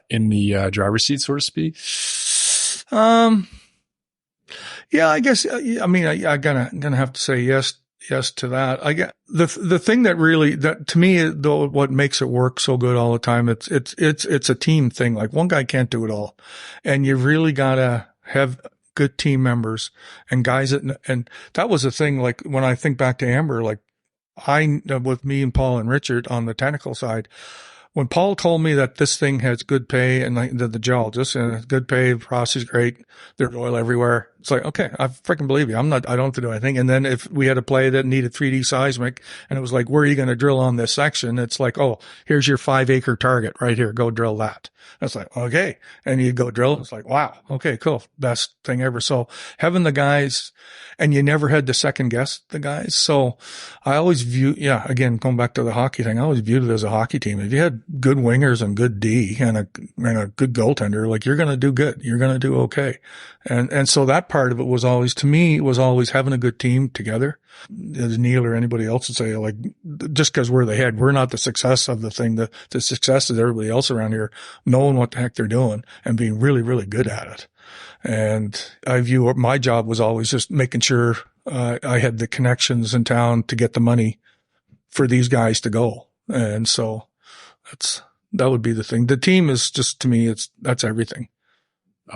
in the driver's seat, so to speak? Yeah, I guess, I mean, I'm gonna have to say yes to that. I get the thing that to me, though, what makes it work so good all the time, it's a team thing. Like one guy can't do it all. And you really gotta have good team members and guys and that was the thing. Like when I think back to Amber, like with me and Paul and Richard on the technical side, when Paul told me that this thing has good pay and like the geologists and good pay, process is great, there's oil everywhere. It's like, okay, I freaking believe you. I don't have to do anything. And then if we had a play that needed 3D seismic and it was like, where are you going to drill on this section? It's like, oh, here's your 5-acre target right here. Go drill that. It's like, okay. And you go drill. It's like, wow. Okay, cool. Best thing ever. So having the guys, and you never had to second guess the guys. So I always again, going back to the hockey thing, I always viewed it as a hockey team. If you had good wingers and good D and a good goaltender, like you're going to do good. You're going to do okay. And so that part of it was always, to me, was always having a good team together. As Neil or anybody else would say, like, just because we're the head, we're not the success of the thing. The success is everybody else around here knowing what the heck they're doing and being really, really good at it. And I view my job was always just making sure I had the connections in town to get the money for these guys to go. And so that would be the thing. The team is just, to me, that's everything.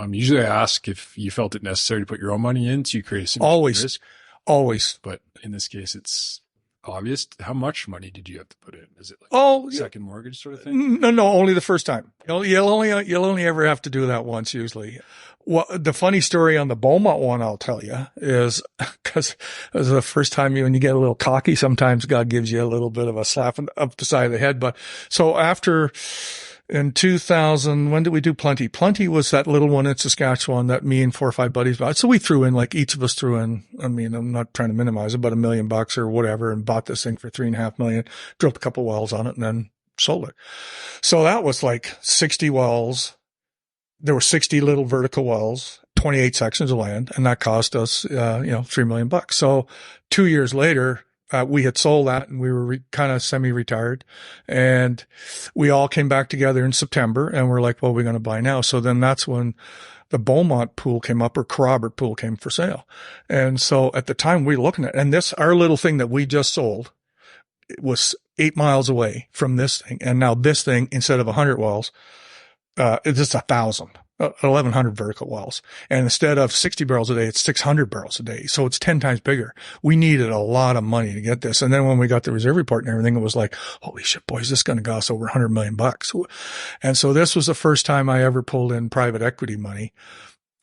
Usually I ask if you felt it necessary to put your own money in to create a risk. Always. But in this case, it's obvious. How much money did you have to put in? Is it like second mortgage sort of thing? No, only the first time. You'll only ever have to do that once usually. Well, the funny story on the Beaumont one, I'll tell you, is because it was the first time when you get a little cocky, sometimes God gives you a little bit of a slap up the side of the head. But so after, in 2000, when did we do Plenty? Plenty was that little one in Saskatchewan that me and 4 or 5 buddies bought. So we threw in, like each of us threw in, I mean, I'm not trying to minimize it, but $1 million or whatever, and bought this thing for $3.5 million, drilled a couple wells on it and then sold it. So that was like 60 wells. There were 60 little vertical wells, 28 sections of land, and that cost us, $3 million. So 2 years later, we had sold that and we were kind of semi-retired, and we all came back together in September and we're like, well, we're going to buy now. So then that's when the Beaumont pool came up, or Carver pool came for sale. And so at the time we were looking at, and our little thing that we just sold, it was 8 miles away from this thing. And now this thing, instead of 100 wells, it's just 1,100 vertical wells. And instead of 60 barrels a day, it's 600 barrels a day. So it's 10 times bigger. We needed a lot of money to get this. And then when we got the reserve report and everything, it was like, holy shit, boys, this is going to cost over $100 million. And so this was the first time I ever pulled in private equity money.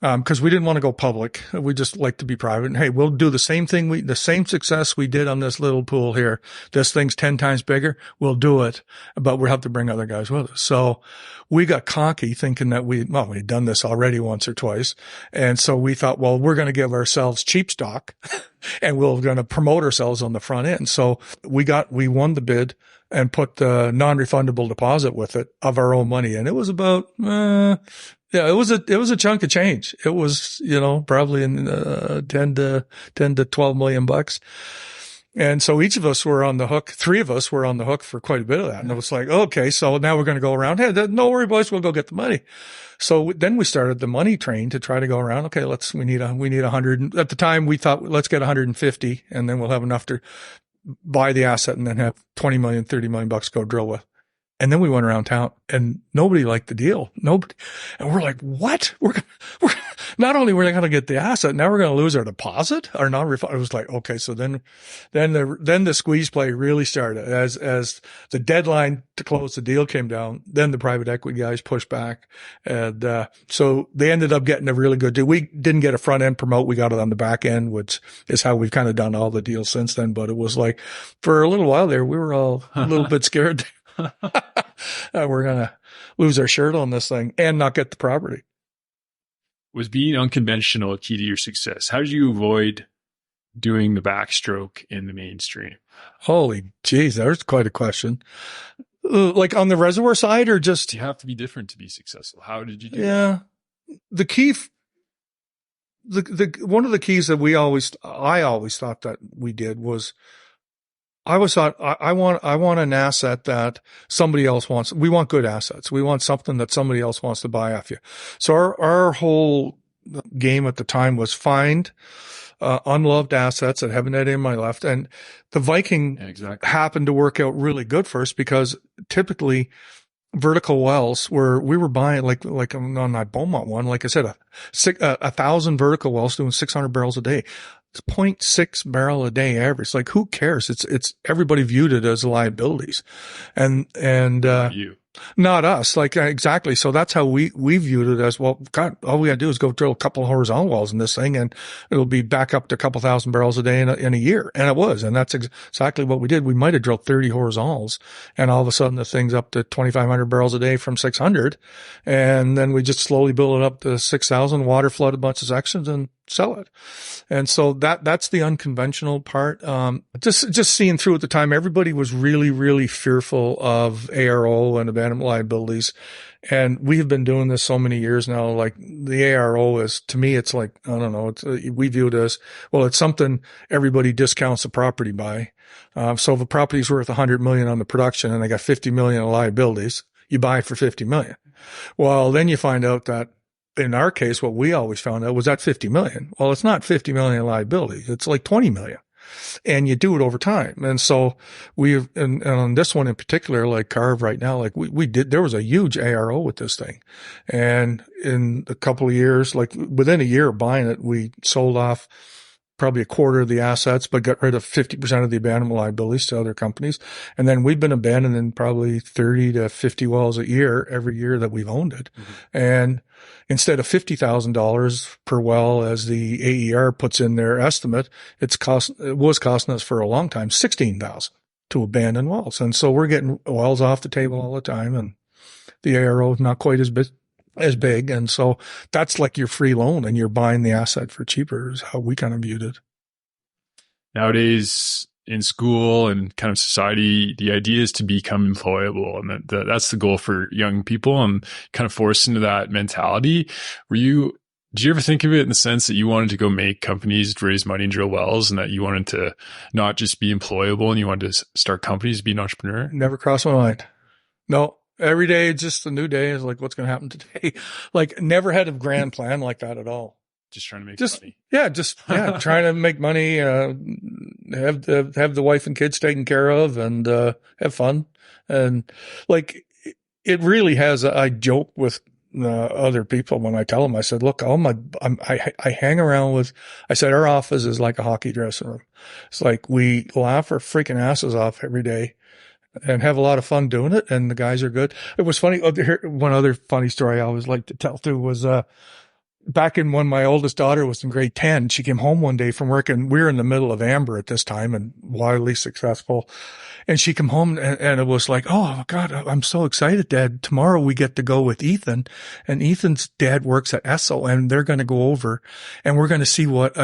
Cause we didn't want to go public. We just like to be private. And hey, we'll do the same thing. The same success we did on this little pool here. This thing's 10 times bigger. We'll do it, but we'll have to bring other guys with us. So we got cocky thinking that we'd done this already once or twice. And so we thought, well, we're going to give ourselves cheap stock and we're going to promote ourselves on the front end. So we won the bid and put the non-refundable deposit with it of our own money. And it was about, yeah, it was a chunk of change. It was, probably in 10 to 12 million bucks. And so each of us were on the hook. 3 of us were on the hook for quite a bit of that. And it was like, okay, so now we're going to go around. Hey, no worry, boys, we'll go get the money. So then we started the money train to try to go around. Okay, we need 100. At the time we thought, let's get 150 and then we'll have enough to buy the asset and then have 20 million, 30 million bucks go drill with. And then we went around town and nobody liked the deal. Nobody. And we're like, what? We're not only we're going to get the asset, now we're going to lose our deposit, our non-refund. It was like, okay. So then the squeeze play really started as the deadline to close the deal came down. Then the private equity guys pushed back. And, so they ended up getting a really good deal. We didn't get a front end promote. We got it on the back end, which is how we've kind of done all the deals since then. But it was like for a little while there, we were all a little bit scared. We're going to lose our shirt on this thing and not get the property. Was being unconventional a key to your success? How did you avoid doing the backstroke in the mainstream? Holy jeez, there's quite a question. Like on the reservoir side or just? You have to be different to be successful. How did you do that? The key, one of the keys that I always thought that we did was I always thought I want an asset that somebody else wants. We want good assets. We want something that somebody else wants to buy off you. So our whole game at the time was find unloved assets that haven't had any money left. And the Viking happened to work out really good for us because typically vertical wells where we were buying like on that Beaumont one, like I said, 1,000 vertical wells doing 600 barrels a day. It's 0.6 barrel a day average. Like who cares? It's everybody viewed it as liabilities and you. Not us. Like exactly. So that's how we viewed it as, well, God, all we gotta do is go drill a couple of horizontal wells in this thing and it'll be back up to a couple thousand barrels a day in a year. And it was. And that's exactly what we did. We might have drilled 30 horizontals and all of a sudden the thing's up to 2,500 barrels a day from 600. And then we just slowly build it up to 6,000, water flood a bunch of sections and sell it. And so that's the unconventional part. Just seeing through at the time, everybody was really, really fearful of ARO and abandonment liabilities. And we have been doing this so many years now. Like the ARO is, to me, it's like, I don't know, we view it as, well, it's something everybody discounts the property by. So if a property's worth 100 million on the production and they got 50 million in liabilities, you buy it for 50 million. Well, then you find out that in our case, what we always found out was that 50 million. Well, it's not 50 million liability. It's like 20 million. And you do it over time. And so and on this one in particular, like Karve right now, like there was a huge ARO with this thing. And in a couple of years, like within a year of buying it, we sold off probably a quarter of the assets, but got rid of 50% of the abandonment liabilities to other companies. And then we've been abandoning probably 30 to 50 wells a year every year that we've owned it. Mm-hmm. And instead of $50,000 per well, as the AER puts in their estimate, it was costing us for a long time $16,000 to abandon wells. And so we're getting wells off the table all the time, and the ARO is not quite as big. And so that's like your free loan and you're buying the asset for cheaper is how we kind of viewed it. Nowadays in school and kind of society, the idea is to become employable. And that's the goal for young people and kind of forced into that mentality. Did you ever think of it in the sense that you wanted to go make companies raise money and drill wells and that you wanted to not just be employable and you wanted to start companies, be an entrepreneur? Never crossed my mind. No. Every day, it's just a new day. Is like, what's going to happen today? Like, never had a grand plan like that at all. Just trying to make money. Yeah, trying to make money, have the wife and kids taken care of and, have fun. And like, it really has, I joke with, other people when I tell them, I said, look, I hang around with, I said, our office is like a hockey dressing room. It's like we laugh our freaking asses off every day and have a lot of fun doing it. And the guys are good. It was funny. One other funny story I always like to tell too was, back in when my oldest daughter was in grade 10, she came home one day from work, and we were in the middle of Amber at this time and wildly successful. And she came home and it was like, oh God, I'm so excited, Dad. Tomorrow we get to go with Ethan, and Ethan's dad works at Esso, and they're going to go over and we're going to see what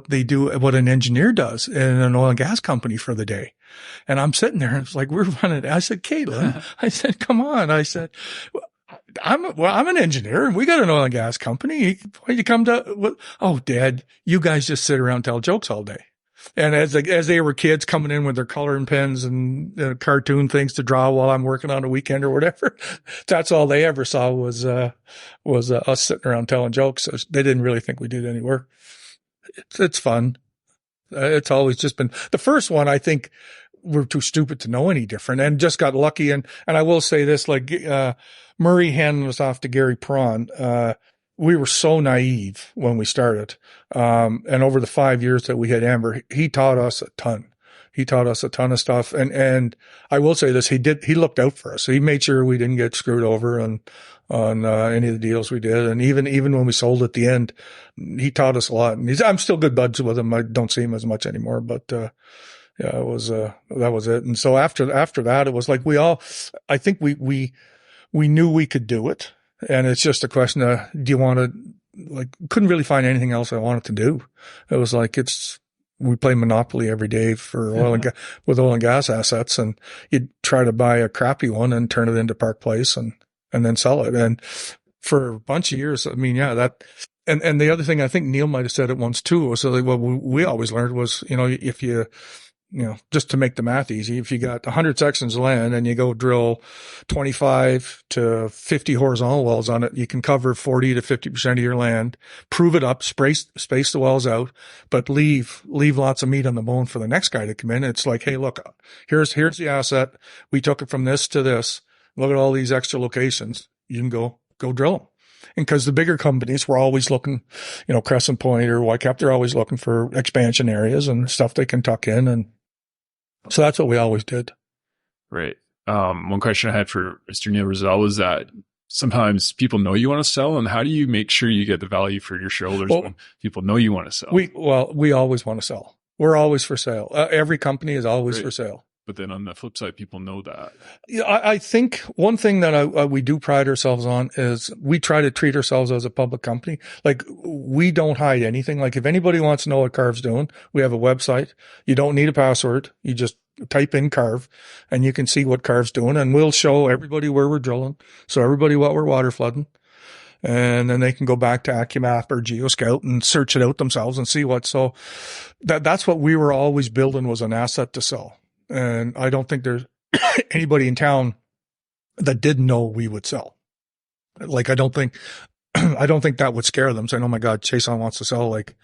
they do, what an engineer does in an oil and gas company for the day. And I'm sitting there and it's like, we're running. I said, Caitlin, I said, come on. I said, I'm an engineer and we got an oil and gas company. Why you come to, oh, Dad, you guys just sit around and tell jokes all day. And as they were kids coming in with their coloring pens and cartoon things to draw while I'm working on a weekend or whatever, that's all they ever saw was us sitting around telling jokes. So they didn't really think we did any work. It's fun. It's always just been the first one. I think we're too stupid to know any different and just got lucky. And I will say this, like, Murray handed us off to Gary Prawn. We were so naive when we started. And over the 5 years that we had Amber, he taught us a ton. He taught us a ton of stuff. And I will say this, he looked out for us. He made sure we didn't get screwed over on any of the deals we did. And even when we sold at the end, he taught us a lot. And I'm still good buds with him. I don't see him as much anymore, but, yeah, it was, that was it. And so after that, it was like I think we knew we could do it. And it's just a question of, do you want to, like, couldn't really find anything else I wanted to do. It was like, we play Monopoly every day for with oil and gas assets, and you'd try to buy a crappy one and turn it into Park Place and then sell it. And for a bunch of years, I mean, yeah, and the other thing I think Neil might have said it once too, was like, what we always learned was, if you just to make the math easy, if you got 100 sections of land and you go drill 25 to 50 horizontal wells on it, you can cover 40 to 50% of your land, prove it up, space the wells out, but leave lots of meat on the bone for the next guy to come in. It's like, hey, look, here's the asset. We took it from this to this. Look at all these extra locations. You can go drill them. And because the bigger companies were always looking, Crescent Point or Whitecap, they're always looking for expansion areas and stuff they can tuck in. And so that's what we always did. Right. One question I had for Mr. Neil Rizal was that sometimes people know you want to sell, and how do you make sure you get the value for your shareholders when people know you want to sell? We always want to sell. We're always for sale. Every company is always for sale. But then on the flip side, people know that. Yeah, I think one thing that we do pride ourselves on is we try to treat ourselves as a public company. Like, we don't hide anything. Like, if anybody wants to know what Karve's doing, we have a website. You don't need a password. You just type in Karve and you can see what Karve's doing, and we'll show everybody where we're drilling. So everybody what we're water flooding. And then they can go back to AccuMap or GeoScout and search it out themselves and see what. So that's what we were always building, was an asset to sell. And I don't think there's anybody in town that didn't know we would sell. Like, I don't think that would scare them, saying, oh my God, Chaisson wants to sell. Like,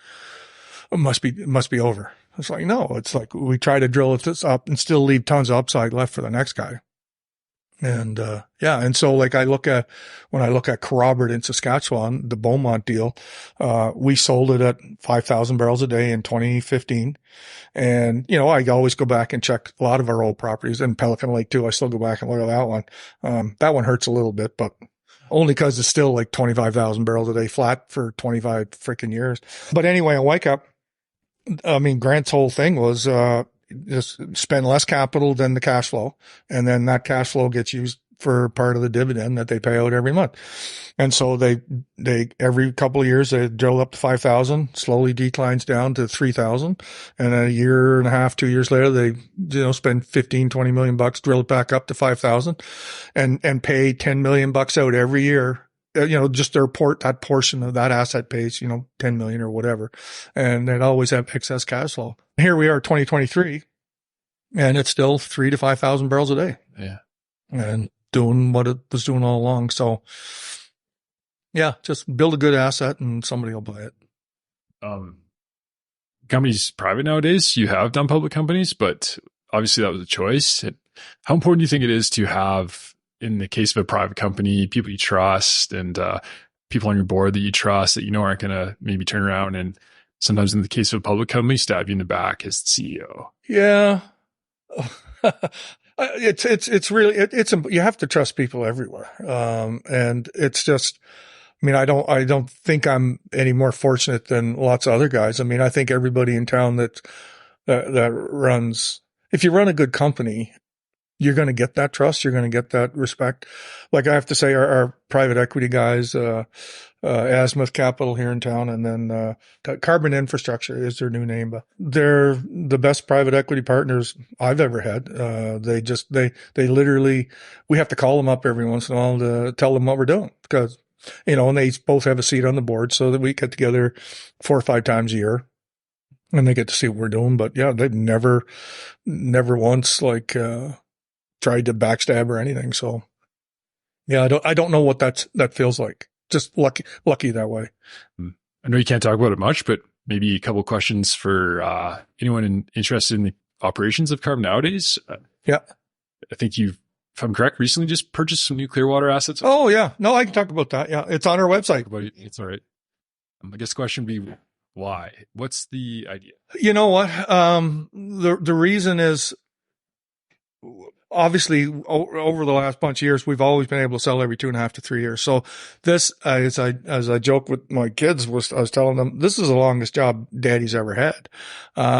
it must be over. It's like, no, it's like, we try to drill this up and still leave tons of upside left for the next guy. And, yeah. And so, like, when I look at Corroborate in Saskatchewan, the Beaumont deal, we sold it at 5,000 barrels a day in 2015. And, I always go back and check a lot of our old properties, and Pelican Lake too. I still go back and look at that one. That one hurts a little bit, but only because it's still like 25,000 barrels a day flat for 25 freaking years. But anyway, on Whitecap, I mean, Grant's whole thing was, just spend less capital than the cash flow. And then that cash flow gets used for part of the dividend that they pay out every month. And so they every couple of years, they drill up to 5,000, slowly declines down to 3,000. And a year and a half, 2 years later, they, spend 15, 20 million bucks, drill it back up to 5,000 and pay 10 million bucks out every year. Just to report that portion of that asset pays, 10 million or whatever. And they'd always have excess cash flow. Here we are, 2023, and it's still 3,000 to 5,000 barrels a day. Yeah. And doing what it was doing all along. So yeah, just build a good asset and somebody will buy it. Companies private nowadays, you have done public companies, but obviously that was a choice. How important do you think it is to have, in the case of a private company, people you trust and people on your board that you trust that aren't going to maybe turn around and sometimes in the case of a public company, stab you in the back as the CEO? Yeah. It's really, you have to trust people everywhere. And it's just, I mean, I don't think I'm any more fortunate than lots of other guys. I mean, I think everybody in town that runs, if you run a good company, you're going to get that trust. You're going to get that respect. Like I have to say, our private equity guys, Azimuth Capital here in town, and then Carbon Infrastructure is their new name, but they're the best private equity partners I've ever had. They literally, we have to call them up every once in a while to tell them what we're doing because, and they both have a seat on the board so that we get together 4 or 5 times a year and they get to see what we're doing. But yeah, they've never once tried to backstab or anything. So yeah, I don't know what that feels like. Just lucky that way. I know you can't talk about it much, but maybe a couple of questions for anyone interested in the operations of Karve nowadays. Yeah. I think you've, if I'm correct, recently just purchased some new Clearwater assets. Oh yeah. No, I can talk about that. Yeah. It's on our website. It's all right. I guess the question would be why? What's the idea? You know what? The reason is, obviously, over the last bunch of years, we've always been able to sell every 2.5 to 3 years. So this, as I joke with my kids, I was telling them, this is the longest job Daddy's ever had.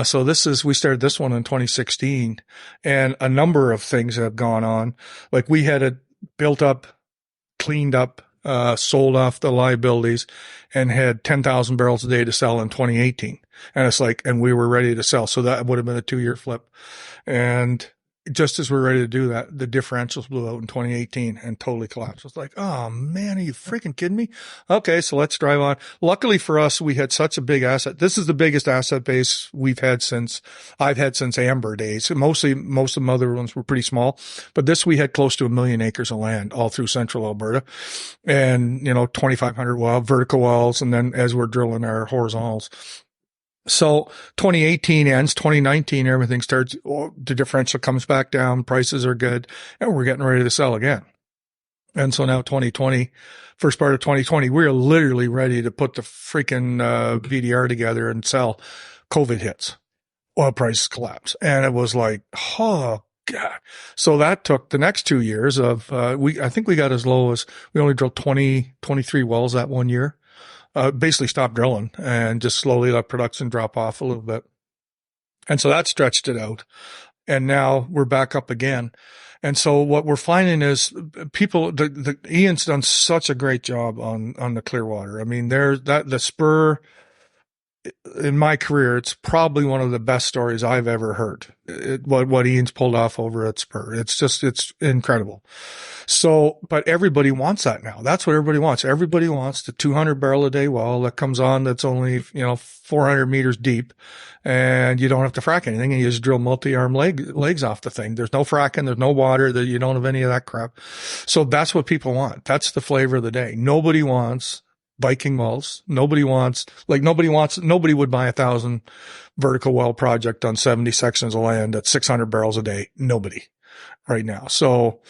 So we started this one in 2016, and a number of things have gone on. Like we had it built up, cleaned up, sold off the liabilities, and had 10,000 barrels a day to sell in 2018. And we were ready to sell. So that would have been a 2-year flip. And just as we're ready to do that, the differentials blew out in 2018 and totally collapsed. It's like, oh man, are you freaking kidding me? Okay, so let's drive on. Luckily for us, we had such a big asset. This is the biggest asset base I've had since Amber days. Most of the other ones were pretty small, but this we had close to 1 million acres of land all through central Alberta, and 2,500 vertical wells, and then as we're drilling our horizontals. So 2018 ends, 2019, everything starts, the differential comes back down, prices are good, and we're getting ready to sell again. And so now 2020, first part of 2020, we're literally ready to put the freaking VDR together and sell. COVID hits. Oil prices collapse. And it was like, oh God. So that took the next 2 years of, I think we got as low as, we only drilled 23 wells that 1 year. Basically stopped drilling and just slowly let production drop off a little bit. And so that stretched it out. And now we're back up again. And so what we're finding is Ian's done such a great job on the Clearwater. I mean, the spur in my career, it's probably one of the best stories I've ever heard. What Ian's pulled off over at Spur. It's incredible. So, but everybody wants that now. That's what everybody wants. Everybody wants the 200 barrel a day well that comes on that's only, 400 meters deep, and you don't have to frack anything, and you just drill multi-arm legs off the thing. There's no fracking, there's no water, you don't have any of that crap. So that's what people want. That's the flavor of the day. Nobody wants Viking wells. Nobody would buy 1,000 vertical well project on 70 sections of land at 600 barrels a day. Nobody right now. So,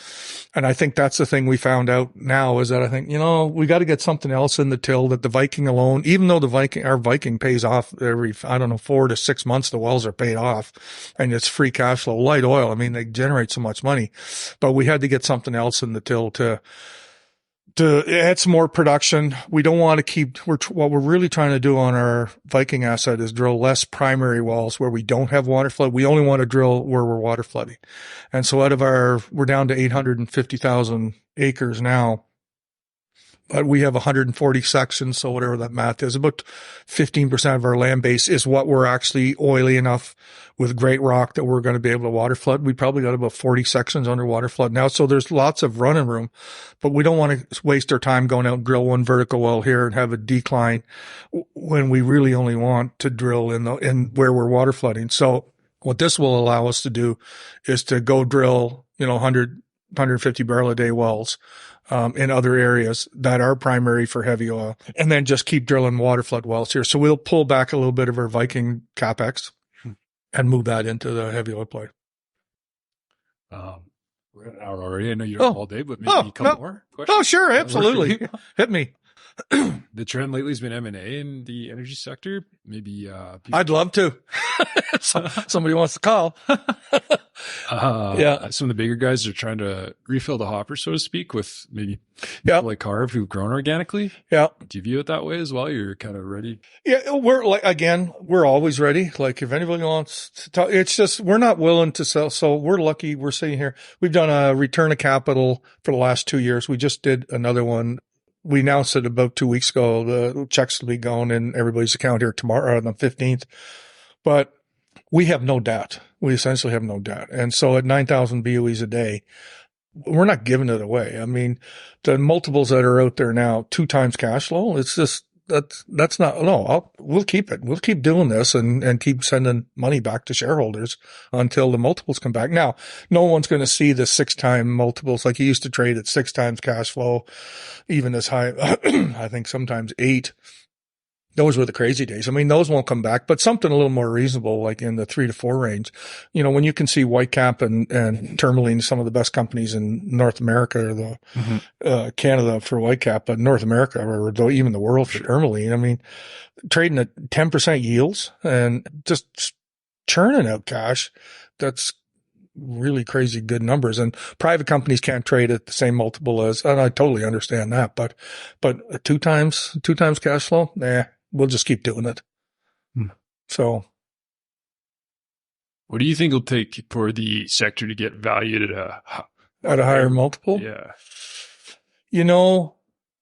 and I think that's the thing we found out now is that I think, we got to get something else in the till that the Viking alone, even though our Viking pays off every, 4 to 6 months, the wells are paid off and it's free cash flow, light oil. I mean, they generate so much money, but we had to get something else in the till to add some more production. We don't want to what we're really trying to do on our Viking asset is drill less primary wells where we don't have water flood. We only want to drill where we're water flooding. And so we're down to 850,000 acres now, but we have 140 sections. So whatever that math is, about 15% of our land base is what we're actually oily enough with great rock that we're going to be able to water flood. We probably got about 40 sections under water flood now. So there's lots of running room, but we don't want to waste our time going out and drill one vertical well here and have a decline when we really only want to drill in where we're water flooding. So what this will allow us to do is to go drill, 150 barrel a day wells, in other areas that are primary for heavy oil, and then just keep drilling water flood wells here. So we'll pull back a little bit of our Viking CapEx and move that into the heavy oil play. We're at an hour already. I know you don't have all day, but maybe a couple more questions. Oh, sure. Absolutely. Hit me. The trend lately has been M&A in the energy sector. Maybe, I'd love to. Somebody wants to call. Some of the bigger guys are trying to refill the hopper, so to speak, with maybe people like Karve who've grown organically. Yeah. Do you view it that way as well? You're kind of ready? Yeah, we're always ready. Like if anybody wants to talk, it's just, we're not willing to sell. So we're lucky. We're sitting here. We've done a return of capital for the last 2 years. We just did another one. We announced it about 2 weeks ago. The checks will be going in everybody's account here tomorrow on the 15th, but we have no debt. We essentially have no debt. And so at 9,000 BOEs a day, we're not giving it away. I mean, the multiples that are out there now, 2 times cash flow, it's just, that's not, no, we'll keep it. We'll keep doing this and keep sending money back to shareholders until the multiples come back. Now, no one's going to see the 6-time multiples like you used to trade at 6 times cash flow, even as high, I think sometimes 8. Those were the crazy days. I mean, those won't come back, but something a little more reasonable, like in the 3 to 4 range. You know, when you can see Whitecap and Tourmaline, some of the best companies in North America, or Canada for Whitecap, but North America, or even the world for Tourmaline. I mean, trading at 10% yields and just churning out cash. That's really crazy good numbers. And private companies can't trade at the same multiple as, and I totally understand that, but 2 times cash flow, we'll just keep doing it. So what do you think it'll take for the sector to get valued at a higher multiple? Yeah. You know,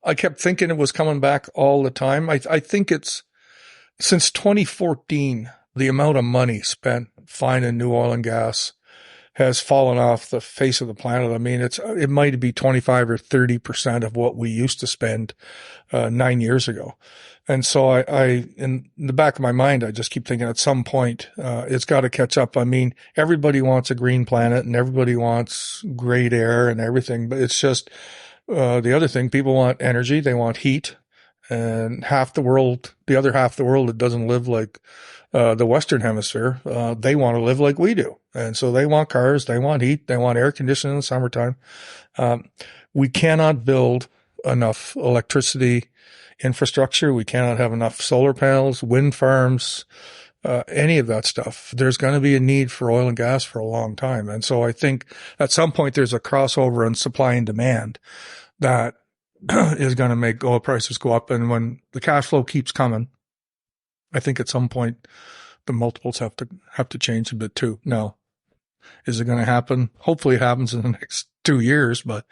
I kept thinking it was coming back all the time. I think it's since 2014, the amount of money spent finding new oil and gas has fallen off the face of the planet. I mean, it might be 25 or 30% of what we used to spend 9 years ago. And so I, in the back of my mind, I just keep thinking at some point, it's got to catch up. I mean, everybody wants a green planet and everybody wants great air and everything, but it's just, the other thing, people want energy, they want heat, and the other half of the world that doesn't live like, the Western Hemisphere, they want to live like we do. And so they want cars, they want heat, they want air conditioning in the summertime. We cannot build enough electricity infrastructure. We cannot have enough solar panels, wind farms, any of that stuff. There's going to be a need for oil and gas for a long time. And so I think at some point there's a crossover in supply and demand that is going to make oil prices go up. And when the cash flow keeps coming, I think at some point the multiples have to change a bit too. Now, is it going to happen? Hopefully it happens in the next 2 years, but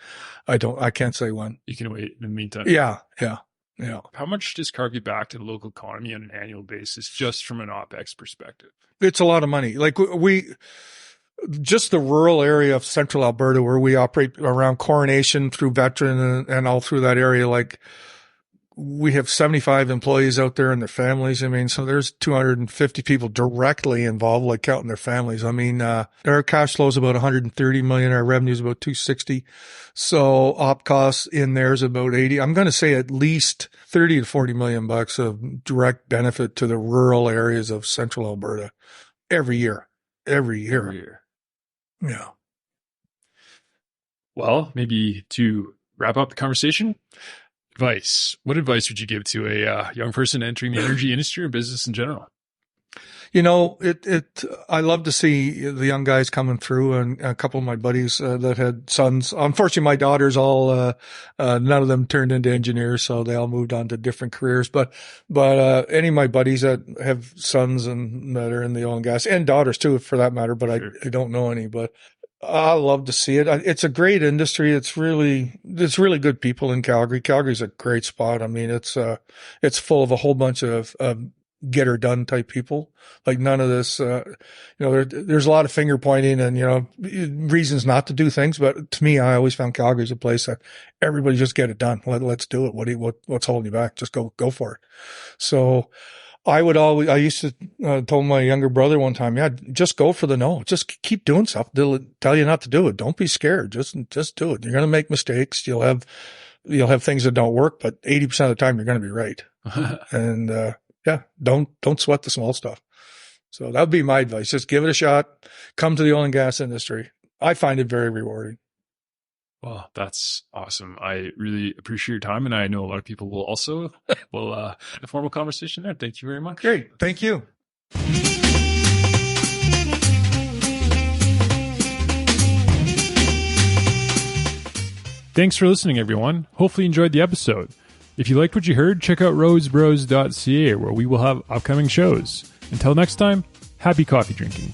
I can't say when. You can wait in the meantime. Yeah. How much does Karve give back to the local economy on an annual basis, just from an OPEX perspective? It's a lot of money. Like just the rural area of central Alberta where we operate around Coronation through Veteran and all through that area, like we have 75 employees out there and their families. I mean, so there's 250 people directly involved, like counting their families. I mean, our cash flow is about 130 million. Our revenue is about 260. So op costs in there is about 80. I'm going to say at least 30 to 40 million bucks of direct benefit to the rural areas of central Alberta every year. Yeah. Well, maybe to wrap up the conversation, what advice would you give to a young person entering the energy industry or business in general? You know, I love to see the young guys coming through, and a couple of my buddies that had sons. Unfortunately, my daughters all, none of them turned into engineers, so they all moved on to different careers. But any of my buddies that have sons and that are in the oil and gas, and daughters too, for that matter, but sure. I don't know any, but I love to see it. It's a great industry. It's really good people in Calgary. Calgary's a great spot. I mean, it's full of a whole bunch of get her done type people. Like none of this, there's a lot of finger pointing and, reasons not to do things. But to me, I always found Calgary's a place that everybody just get it done. Let's do it. What's holding you back? Just go for it. So I used to tell my younger brother one time, just go for the no. Just keep doing stuff. They'll tell you not to do it. Don't be scared. Just do it. You're going to make mistakes. You'll have things that don't work, but 80% of the time you're going to be right. And, don't sweat the small stuff. So that would be my advice. Just give it a shot. Come to the oil and gas industry. I find it very rewarding. Well, that's awesome. I really appreciate your time, and I know a lot of people will also. We'll have a formal conversation there. Thank you very much. Great. Thank you. Thanks for listening, everyone. Hopefully you enjoyed the episode. If you liked what you heard, check out roadsbros.ca, where we will have upcoming shows. Until next time, happy coffee drinking.